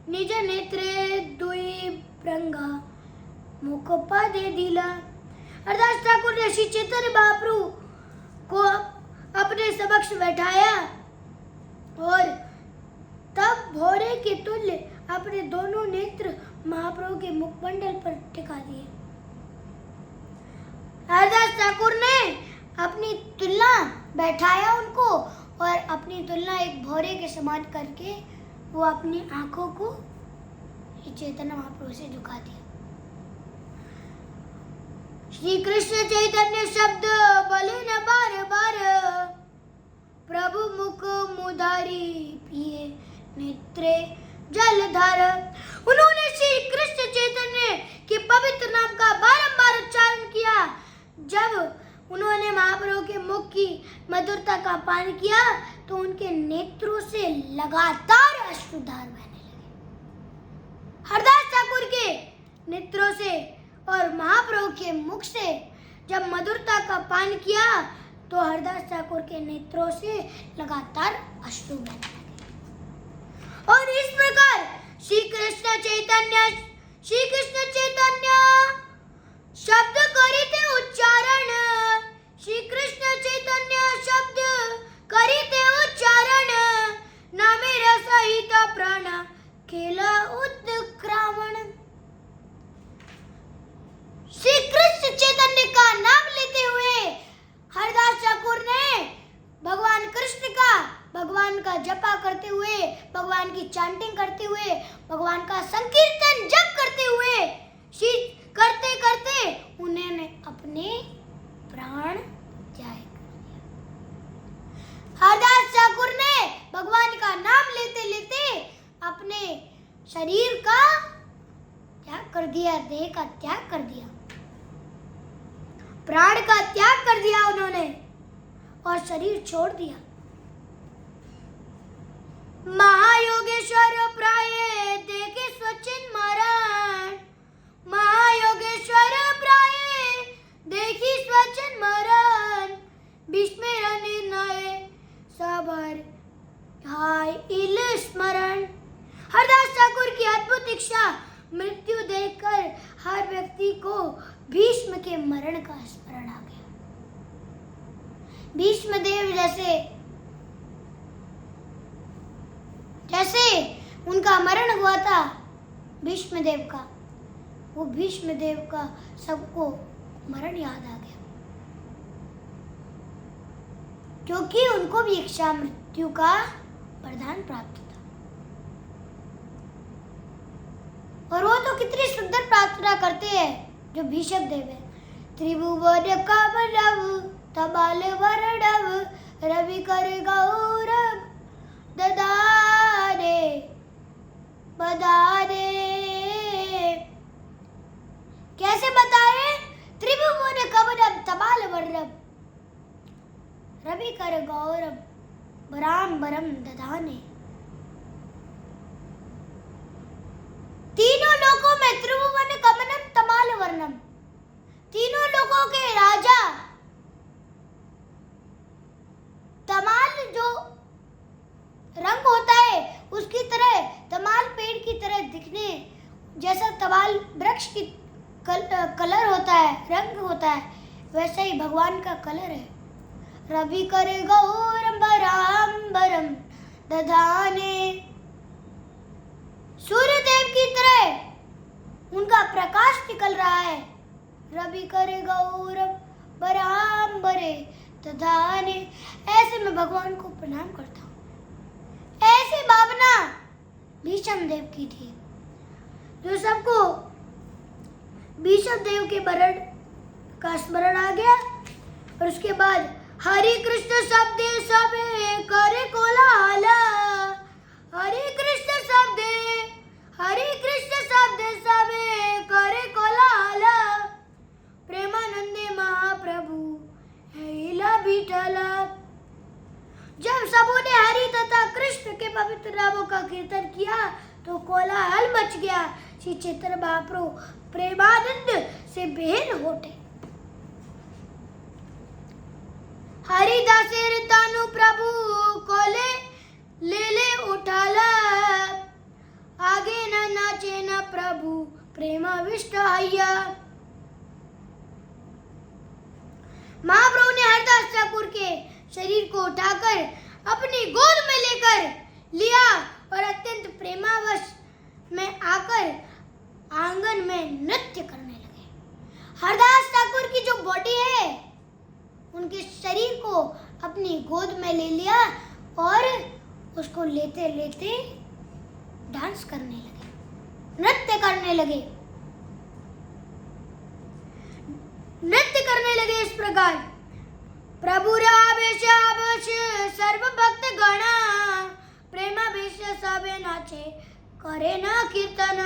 निज नेत्रे दुई प्रंगा मुख पदे दिला। हरदास ठाकुर ने श्री चैतन्य महाप्रभु को अपने समक्ष बैठाया और तब भौरे के तुल्य अपने दोनों नेत्र महाप्रभु के मुखमंडल पर टिका दिए। हरदास ठाकुर ने अपनी तुलना बैठाया उनको, और अपनी तुलना एक भौरे के समान करके वो अपनी आंखों को चैतन्य महाप्रभु से झुका दिया। श्री कृष्ण चैतन्य शब्द बोले न बार बार, प्रभु मुख मुदारी पिए नेत्रे जलधर। उन्होंने श्री कृष्ण चैतन्य के पवित्र नाम का बारंबार उच्चारण किया। जब उन्होंने महाप्रभु के मुख की मधुरता का पान किया तो उनके नेत्रों से लगातार अश्रुधार बहने लगे। हरदास ठाकुर के नेत्रों से और महाप्रभु के मुख से जब मधुरता का पान किया तो हरदास ठाकुर के नेत्रों से लगातार अश्रु बहने लगे। और इस प्रकार श्री कृष्ण चैतन्य शब्द करीते उच्चारण, श्री कृष्ण चैतन्य शब्द करीते उच्चारण, नामे रसहित प्राण खेल उत्क्रामण। श्री कृष्ण चैतन्य का नाम लेते हुए हरदास ठाकुर ने भगवान कृष्ण का, भगवान का जपा करते हुए, भगवान की चैंटिंग करते हुए, भगवान का संकीर्तन जप करते हुए, करते करते उन्होंने अपने प्राण त्याग कर दिया। हरदास ठाकुर ने भगवान का नाम लेते लेते अपने शरीर का त्याग कर दिया, देह का त्याग कर दिया, प्राण का त्याग कर दिया उन्होंने और शरीर छोड़ दिया। महायोगेश्वर प्राय देखे स्वचिन मरण, महायोगेश्वर प्राय देखी स्वचिन मरण, भीष्मेर निर्णय सबर हाय इल स्मरण। हरदास ठाकुर की अद्भुत इच्छा मृत्यु देखकर हर व्यक्ति को भीष्म के मरण का स्मरण आ गया। भीष्म देव जैसे उनका मरण हुआ था भीष्म देव का, वो भीष्म देव का सबको मरण याद आ गया, क्योंकि उनको भी इच्छा मृत्यु का वरदान प्राप्त था। और वो तो कितनी सुंदर प्रार्थना करते हैं जो भीष्म देव है। त्रिभुवन कमलव तबाल वरडव रवि कर गौरव ददारे बदारे। कैसे बताए? त्रिभुवन कमलव तबाल वरडव रवि कर गौरव बराम्बरम ददाने। तीनों लोकों में त्रिभुवन कमलम तमाल वर्णम, तीनों लोकों के राजा तमाल जो रंग होता है उसकी तरह, तमाल पेड़ की तरह दिखने जैसा तमाल वृक्ष की कलर होता है, रंग होता है, वैसे ही भगवान का कलर है। रवि करे गौरम बराम्बरम दधाने, सूर्य देव की तरह उनका प्रकाश निकल रहा है। रवि करे गौरव बराम्बरे दधाने। ऐसे मैं भगवान को प्रणाम करता हूँ। ऐसी भावना भीष्म देव की थी, जो सबको भीष्म देव के मरण का स्मरण आ गया। और उसके बाद हरे कृष्ण शब्दे सबे करे कोलाहल, हरे कृष्ण शब्दे सबे करे कोलाहल, प्रेमानंदे महाप्रभु हैला विठल। जब सबों ने हरि तथा कृष्ण के पवित्र नामों का कीर्तन किया तो कोलाहल मच गया। श्री चैतन्य महाप्रभु प्रेमानंद से बेहद होते। हरिदासेर तानु प्रभु कोले ले उठाला, आगे न नाचे न प्रभु प्रेम विष्ट हैया। महाप्रभु ने हरदास ठाकुर के शरीर को उठाकर अपनी गोद में लेकर लिया और अत्यंत प्रेमावश में आकर आंगन में नृत्य करने लगे। हरदास ठाकुर की जो बॉडी है उनके शरीर को अपनी गोद में ले लिया और उसको लेते लेते डांस करने लगे, नृत्य करने लगे, नृत्य करने लगे इस प्रकार। प्रभु रावेश सर्व भक्त गणा, प्रेमावेश सबे पाछे करे न कीर्तन।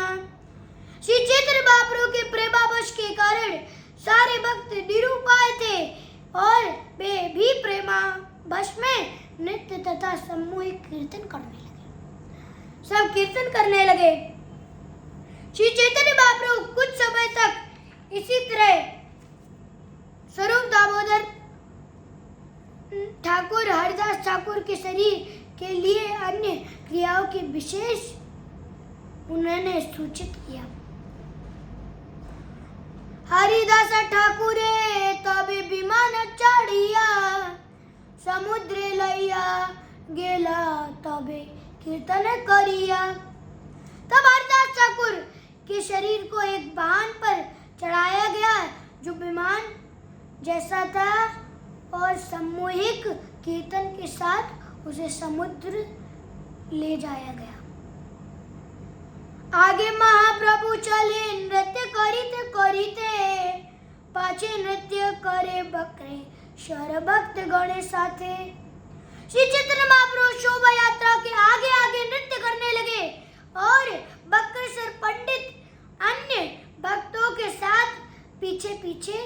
श्री चैतन्य महाप्रभु के प्रेमावश के कारण सारे भक्त निरुपाय थे और वे भी प्रेमावश में नृत्य तथा सामूहिक कीर्तन करने लगे। सब कीर्तन करने लगे। श्री चैतन्य महाप्रभु कुछ समय तक इसी तरह स्वरूप दामोदर ठाकुर हरिदास ठाकुर के शरीर के लिए अन्य क्रियाओं की विशेष उन्होंने सूचित किया। हरिदास ठाकुरे तबे विमान चढ़िया समुद्रे लैया गेला तबे कीर्तन करिया। तब हरिदास ठाकुर के शरीर को एक वाहन पर चढ़ाया गया जो विमान जैसा था और सामूहिक कीर्तन के साथ उसे समुद्र ले जाया गया। आगे महाप्रभु चले नृत्य करीते करीते पाछे नृत्य करे बकरे शर भक्त गणे साथे। श्री चैतन्य महाप्रभु शोभा यात्रा के आगे आगे नृत्य करने लगे और बकरेश्वर पंडित अन्य भक्तों के साथ पीछे पीछे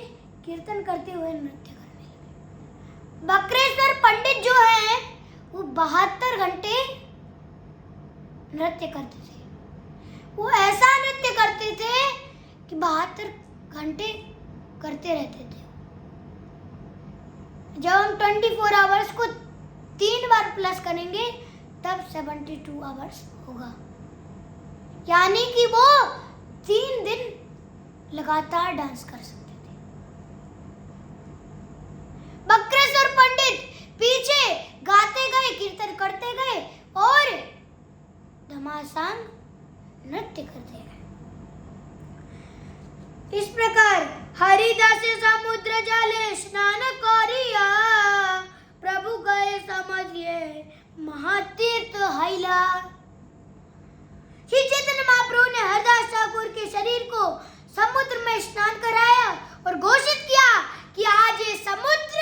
कीर्तन करते हुए नृत्य करने लगे। बकरेश्वर पंडित जो है वो 72 घंटे नृत्य करते थे। वो ऐसा नृत्य करते थे कि 72 घंटे करते रहते थे। जब हम 24 आवर्स को 3 बार प्लस करेंगे तब 72 आवर्स होगा, यानी कि वो 3 दिन लगातार डांस कर सकते थे। बकरेश्वर पंडित पीछे गाते गए, कीर्तन करते गए और घमासान नृत्य करते गए। इस प्रकार हरिदास समुद्र जले स्नान करिया प्रभु गए समझिए महातीर्थ हैला। श्री चैतन्य महाप्रभु ने हरिदास ठाकुर के शरीर को समुद्र में स्नान कराया और घोषित किया कि आज ये समुद्र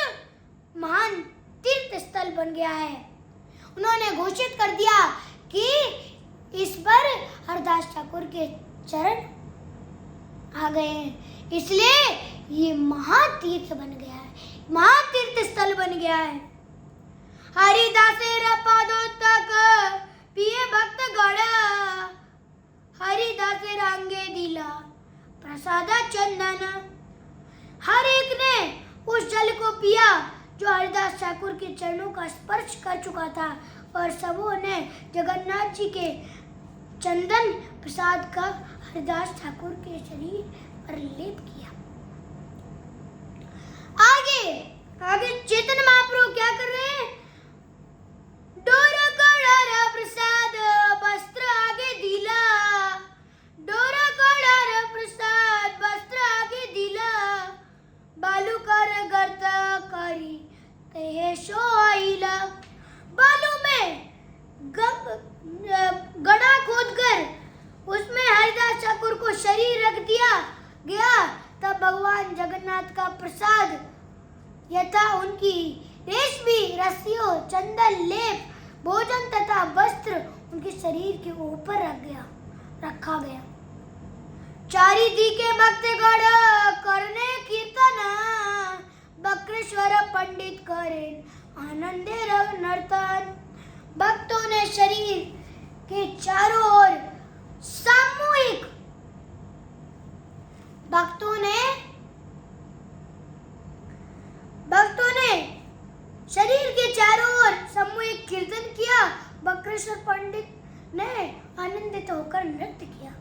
महान तीर्थ स्थल बन गया है। उन्होंने घोषित कर दिया कि इस पर हरिदास ठाकुर के चरण आ गए हैं, इसलिए ये महातीर्थ बन गया है, महातीर्थ स्थल बन गया है। हरिदासेर पादोत्तक पिए भक्त गण हरिदासेर अंगे दिला प्रसाद चंदन। हर एक ने उस जल को पिया जो हरिदास ठाकुर के चरणों का स्पर्श कर चुका था और सबों ने जगन्नाथ जी के चंदन प्रसाद का हरिदास ठाकुर के शरीर पर लेप किया। आगे चैतन्य महाप्रभु क्या कर रहे हैं? डोर कड़ारा प्रसाद वस्त्र आगे दिला, डोर कड़ारा प्रसाद वस्त्र आगे दिला, बालू कर गर्त करी ते शो आइला। बालू में गड्ढा खोदकर उसमें हरिदास ठाकुर को शरीर रख दिया गया। तब भगवान जगन्नाथ का प्रसाद यथा उनकी रेशमी रस्सियों, चंदन, लेप, भोजन तथा वस्त्र उनके शरीर के ऊपर रखा गया। चारी दी के भक्त गण करने कीर्तन बकरेश्वर पंडित करे आनंदे नर्तन। भक्तों ने शरीर के चारों ओर सामूहिक भक्तों ने शरीर के चारों ओर सामूहिक कीर्तन किया। बकरेश्वर पंडित ने आनंदित होकर नृत्य किया।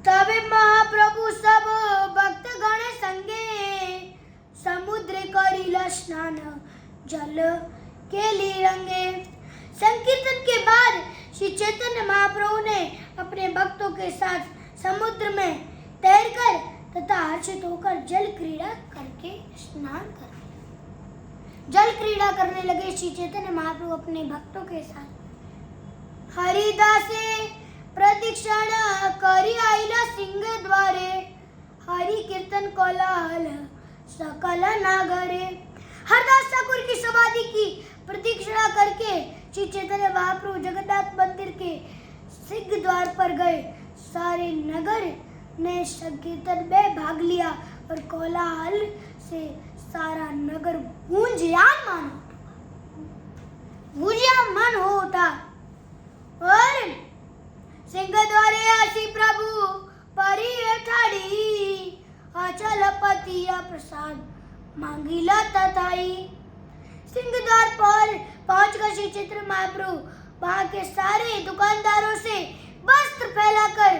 तबे महाप्रभु सब भक्त गण संगे समुद्र करिला स्नान जल के लिए रंगे। संकीर्तन के बाद श्री चैतन्य महाप्रभु ने अपने भक्तों के साथ समुद्र में तैरकर तथा हर्षित होकर जल क्रीड़ा करके स्नान कर जल क्रीड़ा करने लगे। श्री चैतन्य महाप्रभु अपने भक्तों के साथ हरिदासे प्रदक्षिण करी आइला सिंह द्वारे हरि कीर्तन कोलाहल सकल नागरे। हरिदास ठाकुर की समाधि की प्रदक्षिणा श्री चैतन्य महाप्रभु जगन्नाथ मंदिर के सिंह द्वार पर गए। सारे नगर ने संकीर्तन में भाग लिया और कोलाहल से सारा नगर गूंजयमान हो उठा। और सिंह द्वारे आसी प्रभु परी ठाड़ी, अचल पतिया प्रसाद मांगिला तथाई। सिंह द्वार पर पहुंचकर श्री चैतन्य महाप्रभु वहां के सारे दुकानदारों से वस्त्र फैलाकर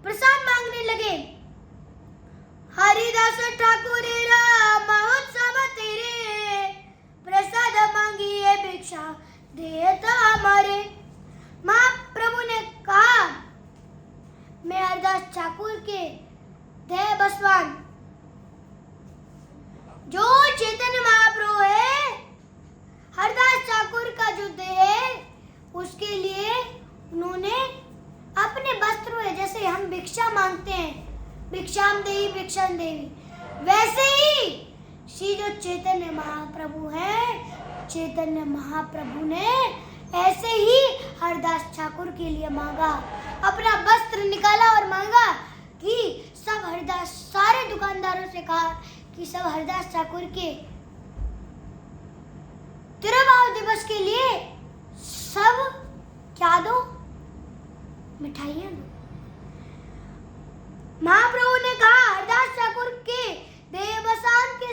प्रसाद मांगने लगे। हरिदास ठाकुर महोत्सव तेरे, प्रसाद मांगिए भिक्षा देता हमारे। महाप्रभु ने कहा, मैं हरिदास ठाकुर के देह बसवान जो चैतन्य महाप्रभु है, हरदास ठाकुर का जो देह है उसके लिए उन्होंने अपने वस्त्रों में, जैसे हम भिक्षा मांगते हैं, भिक्षाम देवी भिक्षाम देवी, वैसे ही श्री जो चैतन्य महाप्रभु है, चैतन्य महाप्रभु ने ऐसे ही हरदास ठाकुर के लिए मांगा। अपना वस्त्र निकाला और मांगा कि सब हरदास, सारे दुकानदारों से कहा कि सब हरदास ठाकुर के तिरुभाव दिवस के लिए सब क्या दो, मिठाइयां दो। महाप्रभु ने कहा, हरदास ठाकुर के देवसान के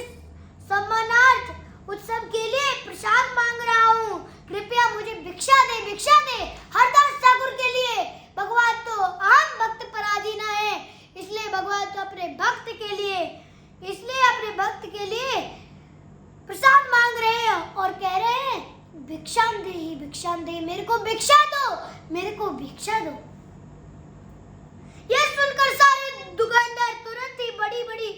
सम्मानार्थ उत्सव के लिए प्रसाद मांग रहा हूँ, कृपया मुझे भिक्षा दे हरदास ठाकुर के लिए। भगवान तो आम भक्त पर अधीन है, इसलिए भगवान तो अपने भक्त के लिए प्रसाद मांग रहे हैं और कह रहे हैं भिक्षाम दे, मेरे को भिक्षा दो। यह सुनकर सारे दुकानदार तुरंत ही बड़ी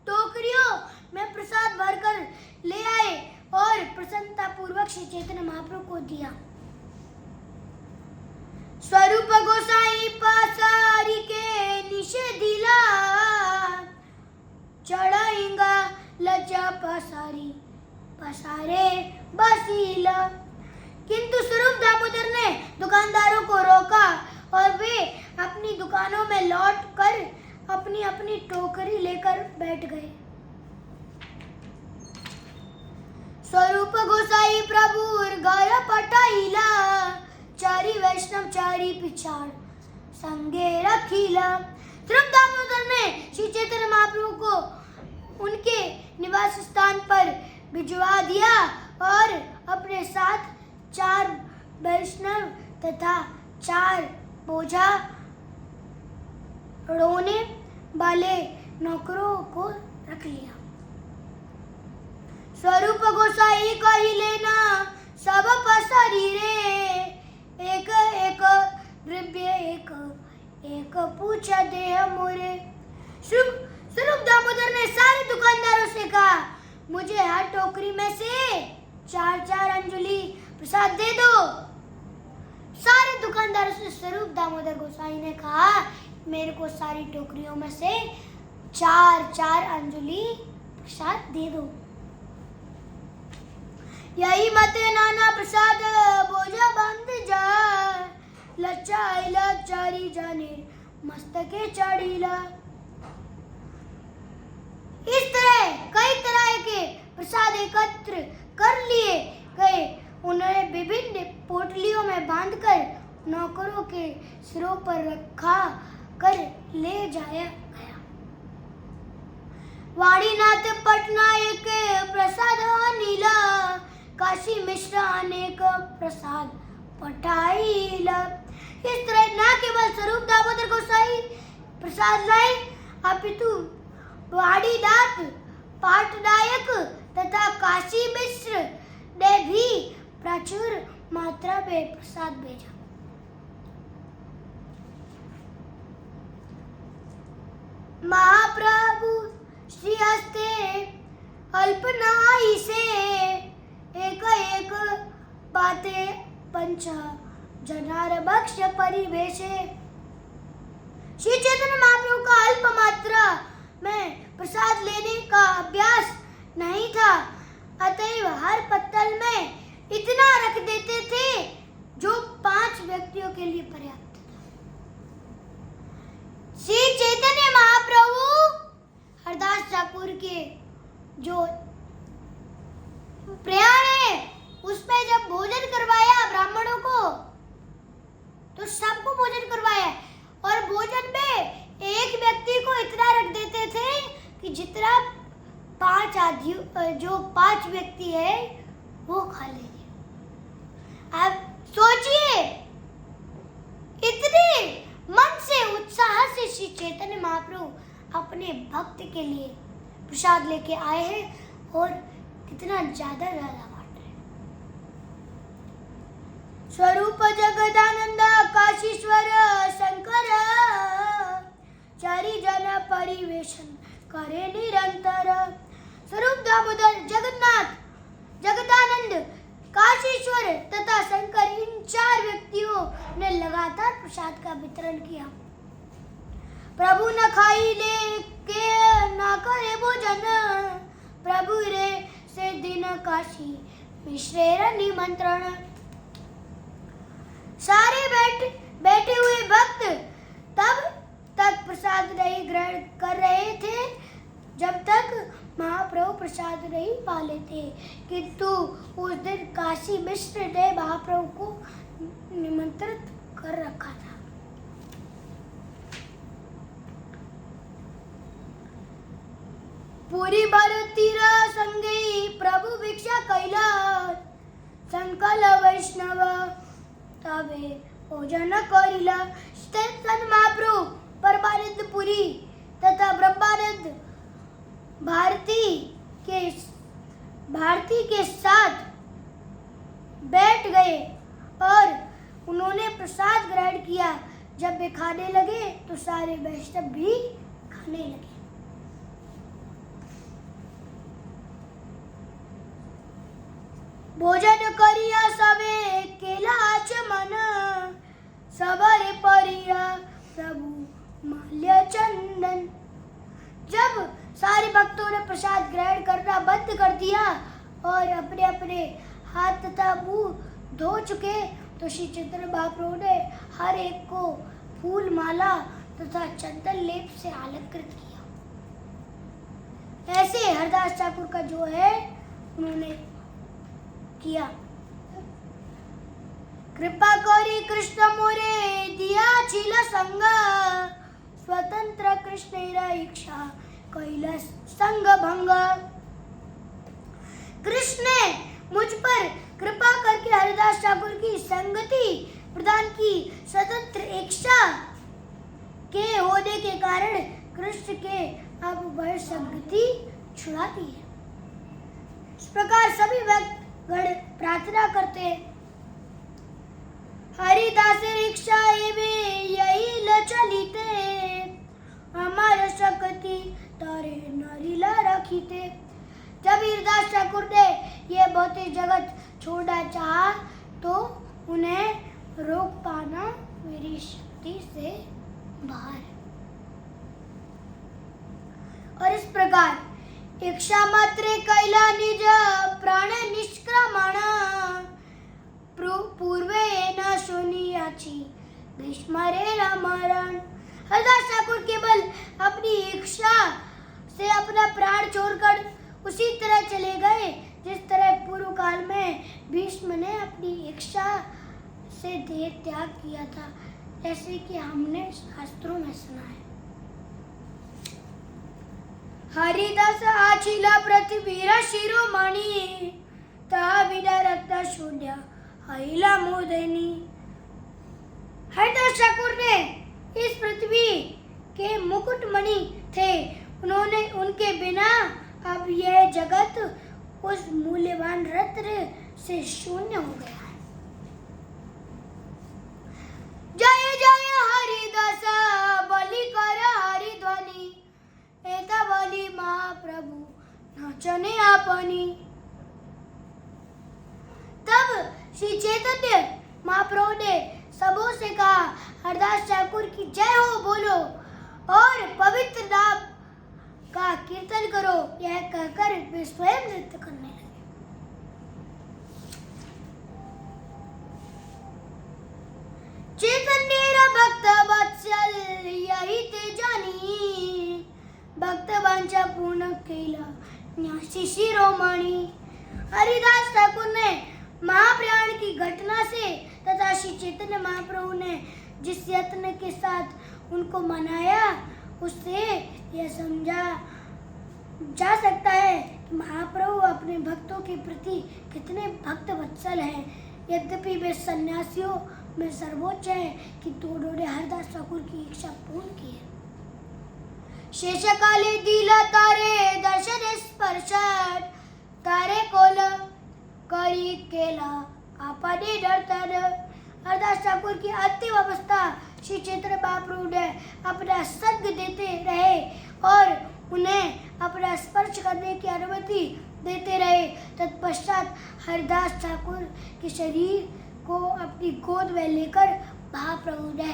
टोकरियों में प्रसाद भरकर ले आए और प्रसन्नता पूर्वक श्री चैतन्य महाप्रभु को दिया। स्वरूप गोसाई पसारी के निषेधिला, चढ़ाएगा लज्जा पसारे बसीला। किंतु स्वरूप दामोदर ने दुकानदारों को रोका और वे अपनी दुकानों में लौट कर अपनी टोकरी लेकर बैठ गए। स्वरूप गोसाई प्रभु घर पटाइला, चारी वैष्णव चारी पिछाड़ संगे रखीला। स्वरूप दामोदर ने श्री चैतन्य महाप्रभु को उनके निवास स्थान पर भिजवा दिया और अपने साथ 4 वैष्णव तथा 4 बोझा ढोने वाले नौकरों को रख लिया। स्वरूप गोसाई कही लेना सब पसारी रे, एक द्रव्य एक पूछा देह मोरे। स्वरूप दामोदर ने सारे दुकानदारों से कहा, मुझे हर टोकरी में से 4 अंजलि प्रसाद दे दो। सारे दुकानदारों से स्वरूप दामोदर गोसाई ने कहा, मेरे को सारी टोकरियों में से 4 अंजलि प्रसाद दे दो। यही मते नाना प्रसाद बोझा बंद जा, लचाइला चारी जाने मस्तके चढ़ीला। इस तरह कई तरह के प्रसाद एकत्र कर लिए गए। उन्हें विभिन्न पोटलियों में बांधकर नौकरों के सिरों पर रखा कर ले जाया गया। वाणीनाथ पटनायक प्रसाद नीला, काशी मिश्रा अनेक प्रसाद पटाइला। इस तरह न केवल स्वरूप दामोदर गोसाई प्रसाद लाए, अपितु वाणीनाथ पटनायक तथा काशी मिश्र ने भी प्रचुर मात्रा में प्रसाद भेजा। महाप्रभु श्री हस्ते अल्पनाई से एक बाते पंच जनार बक्ष परिवेशे। श्री चैतन्य महाप्रभु का अल्प मात्रा में प्रसाद लेने का अभ्यास नहीं था, अतएव हर पत्तल में इतना रख देते थे के लिए पर्याप्त था। श्री चैतन्य महाप्रभु हरदास ठाकुर के जो प्रयाण है उसमें जब भोजन करवाया ब्राह्मणों को, तो सबको भोजन करवाया, और भोजन में एक व्यक्ति को इतना रख देते थे कि जितना 5 आदमी जो 5 व्यक्ति है वो खा लेंगे। अब सोचिए, इतने मन से उत्साह से श्री चैतन्य महाप्रभु अपने भक्त के लिए प्रसाद लेके आए हैं और कितना ज्यादा बांट रहे हैं। स्वरूप जगदानंद काशीश्वर शंकर चारि जन परिवेशन करे निरंतर। स्वरूप दामोदर जगन्नाथ जगदानंद काशीश्वर तथा शंकर, इन 4 व्यक्तियों ने लगातार प्रसाद का वितरण किया। प्रभु न खाई ले के न करे भोजन, प्रभु रे से दिन काशी मिश्रेर निमंत्रण। सारे बैठे हुए भक्त तब तक प्रसाद नहीं ग्रहण कर रहे थे जब तक महाप्रभु प्रसाद नहीं पा लेते, किंतु उस दिन काशी मिश्र ने महाप्रभु को निमंत्रित कर रखा था। पूरी भारतीय संगे प्रभु भिक्षा कैला, संकल वैष्णव तबे भोजन करिला। सन महाप्रभु परमानंद पुरी तथा ब्रह्मानंद भारती के साथ बैठ गए और उन्होंने प्रसाद ग्रहण किया। जब वे खाने लगे तो सारे वैष्णव भी खाने लगे। भोजन करिया सबे केला आचमन, सबरे परिया प्रभु माल्य चंदन। जब सारे भक्तों ने प्रसाद ग्रहण करना बंद कर दिया और अपने अपने हाथ तथा मुंह धो चुके, तो श्री चैतन्य महाप्रभु ने हर एक को फूल माला तथा चंदन लेप से अलंकृत किया। ऐसे हरदास ठाकुर का जो है उन्होंने किया। कृपा करी कृष्ण मोरे दिया छिल संग, स्वतंत्र कृष्ण इच्छा कैलाश संग भंग। कृष्ण ने मुझ पर कृपा करके हरिदास ठाकुर की संगति प्रदान की। स्वतंत्र इच्छा के होने के कारण कृष्ण के अब वह संगति छुड़ा दी है। इस प्रकार सभी भक्तगण प्रार्थना करते हैं, हरिदास इच्छा एवे यही ल चलीते, हमार शक्ति तारे नारीला रखीते। जब हरिदास ठाकुर ने ये भौतिक जगत छोड़ना चाहा तो उन्हें रोक पाना मेरी शक्ति से बाहर है। और इस प्रकार इच्छा मात्रे कैला निज प्राण निष्क्रमण, पूर्वे न शून्याची भीष्मरे मरण। हरिदास ठाकुर केवल अपनी इच्छा से अपना प्राण छोड़कर उसी तरह चले गए जिस तरह पूर्व काल में भीष्म ने अपनी इच्छा से देह त्याग किया था, जैसे कि हमने शास्त्रों में सुना है। हरिदास आचिला पृथ्वीर शिरोमणि, ता विना रक्त शून्य हईला मोदनी। हरिदास ठाकुर ने इस पृथ्वी के मुकुटमणि थे, उन्होंने उनके बिना अब यह जगत उस मूल्यवान रत्न से शून्य हो गया है। जय जय हरिदास बलि कर हरिध्वनि, एता बलि महाप्रभु नाचने आपनी। तब श्री चैतन्य महाप्रभु ने सबों से कहा, हरदास ठाकुर की जय हो बोलो और पवित्र नाम का कीर्तन करो। यह कहकर वे स्वयं नृत्य करने लगे। वाणी भक्त वांछा पूर्ण केला न्यासी शिरोमणि। हरिदास ठाकुर ने महाप्रयाण की घटना से तथा श्री चैतन्य महाप्रभु ने जिस यत्न के साथ उनको मनाया उससे यह समझा जा सकता है कि महाप्रभु अपने भक्तों के प्रति कितने भक्त वत्सल हैं। यद्यपि वे सन्यासियों में सर्वोच्च है किंतु उन्होंने हरिदास ठाकुर की इच्छा पूर्ण की है। शेषकाले दिला तारे दर्शन स्पर्श तारे कोल करी केला आपने दर्शन। हरिदास ठाकुर की अंतिम अवस्था श्री चैतन्य महाप्रभु ने अपना संग देते रहे और उन्हें अपना स्पर्श करने की अनुमति देते रहे। तत्पश्चात हरिदास ठाकुर के शरीर को अपनी गोद में लेकर महाप्रभु ने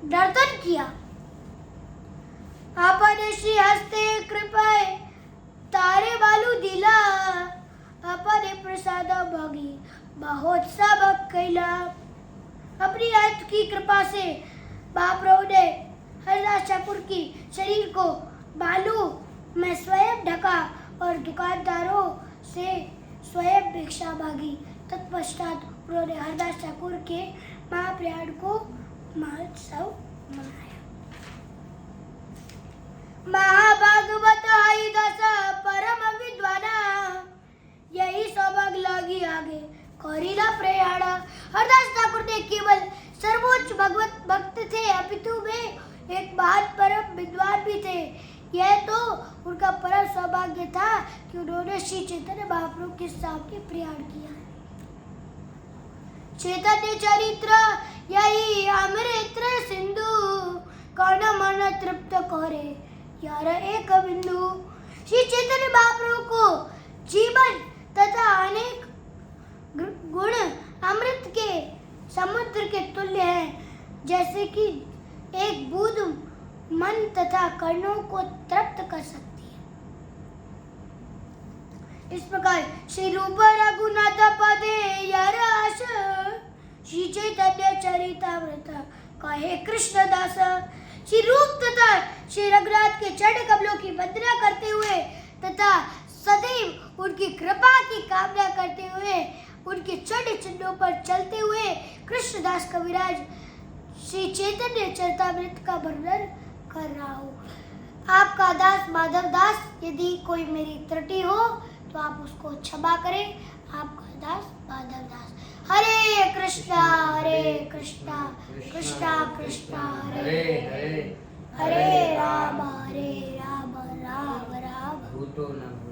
दर्शन किया। आपने श्री हस्ते कृपाए तारे बालू दिला अपने प्रसाद भोगी महोत्सव कैला। अपनी अंत की कृपा से महाप्रभु ने हरिदास ठाकुर की शरीर को बालू में स्वयं ढका और दुकानदारों से स्वयं भिक्षा मांगी। तत्पश्चात उन्होंने हरिदास ठाकुर के महाप्रयाण को महोत्सव मनाया। महाभागवत हरिदास परम विद्वाना यही सौभाग्य लगी आगे करीला प्रयाण। हरिदास ठाकुर ने केवल सर्वोच्च भगवत भक्त थे अपितु वे एक महान परम विद्वान भी थे। यह तो उनका परम सौभाग्य था कि उन्होंने श्री चैतन्य महाप्रभु के सामने प्रयाण किया। चैतन्य चरित्र यही अमृत सिंधु कर्ण मन तृप्त करे यार एक बिंदु। श्री चैतन्य महाप्रभु को जीवन तथा अनेक गुण अमृत के समुद्र के तुल्य हैं, जैसे कि एक बूंद मन तथा कर्णों को तृप्त कर सकती है। इस प्रकार श्री रूप रघुनाथ पदे यश श्री चैतन्य चरितामृत कहे कृष्णदास। श्री रूप तथा श्री रघुनाथ के चरण कमलों की वंदना करते हुए तथा सदैव उनकी कृपा की कामना करते हुए उनके चरण चिन्हों पर चलते हुए कृष्णदास कविराज श्री चैतन्य चरितामृत का वर्णन कर रहा हूँ। आपका दास माधव दास, यदि कोई मेरी त्रुटि हो तो आप उसको क्षमा करें। आपका दास माधव दास। हरे कृष्णा कृष्णा कृष्णा हरे हरे, हरे राम राम राम।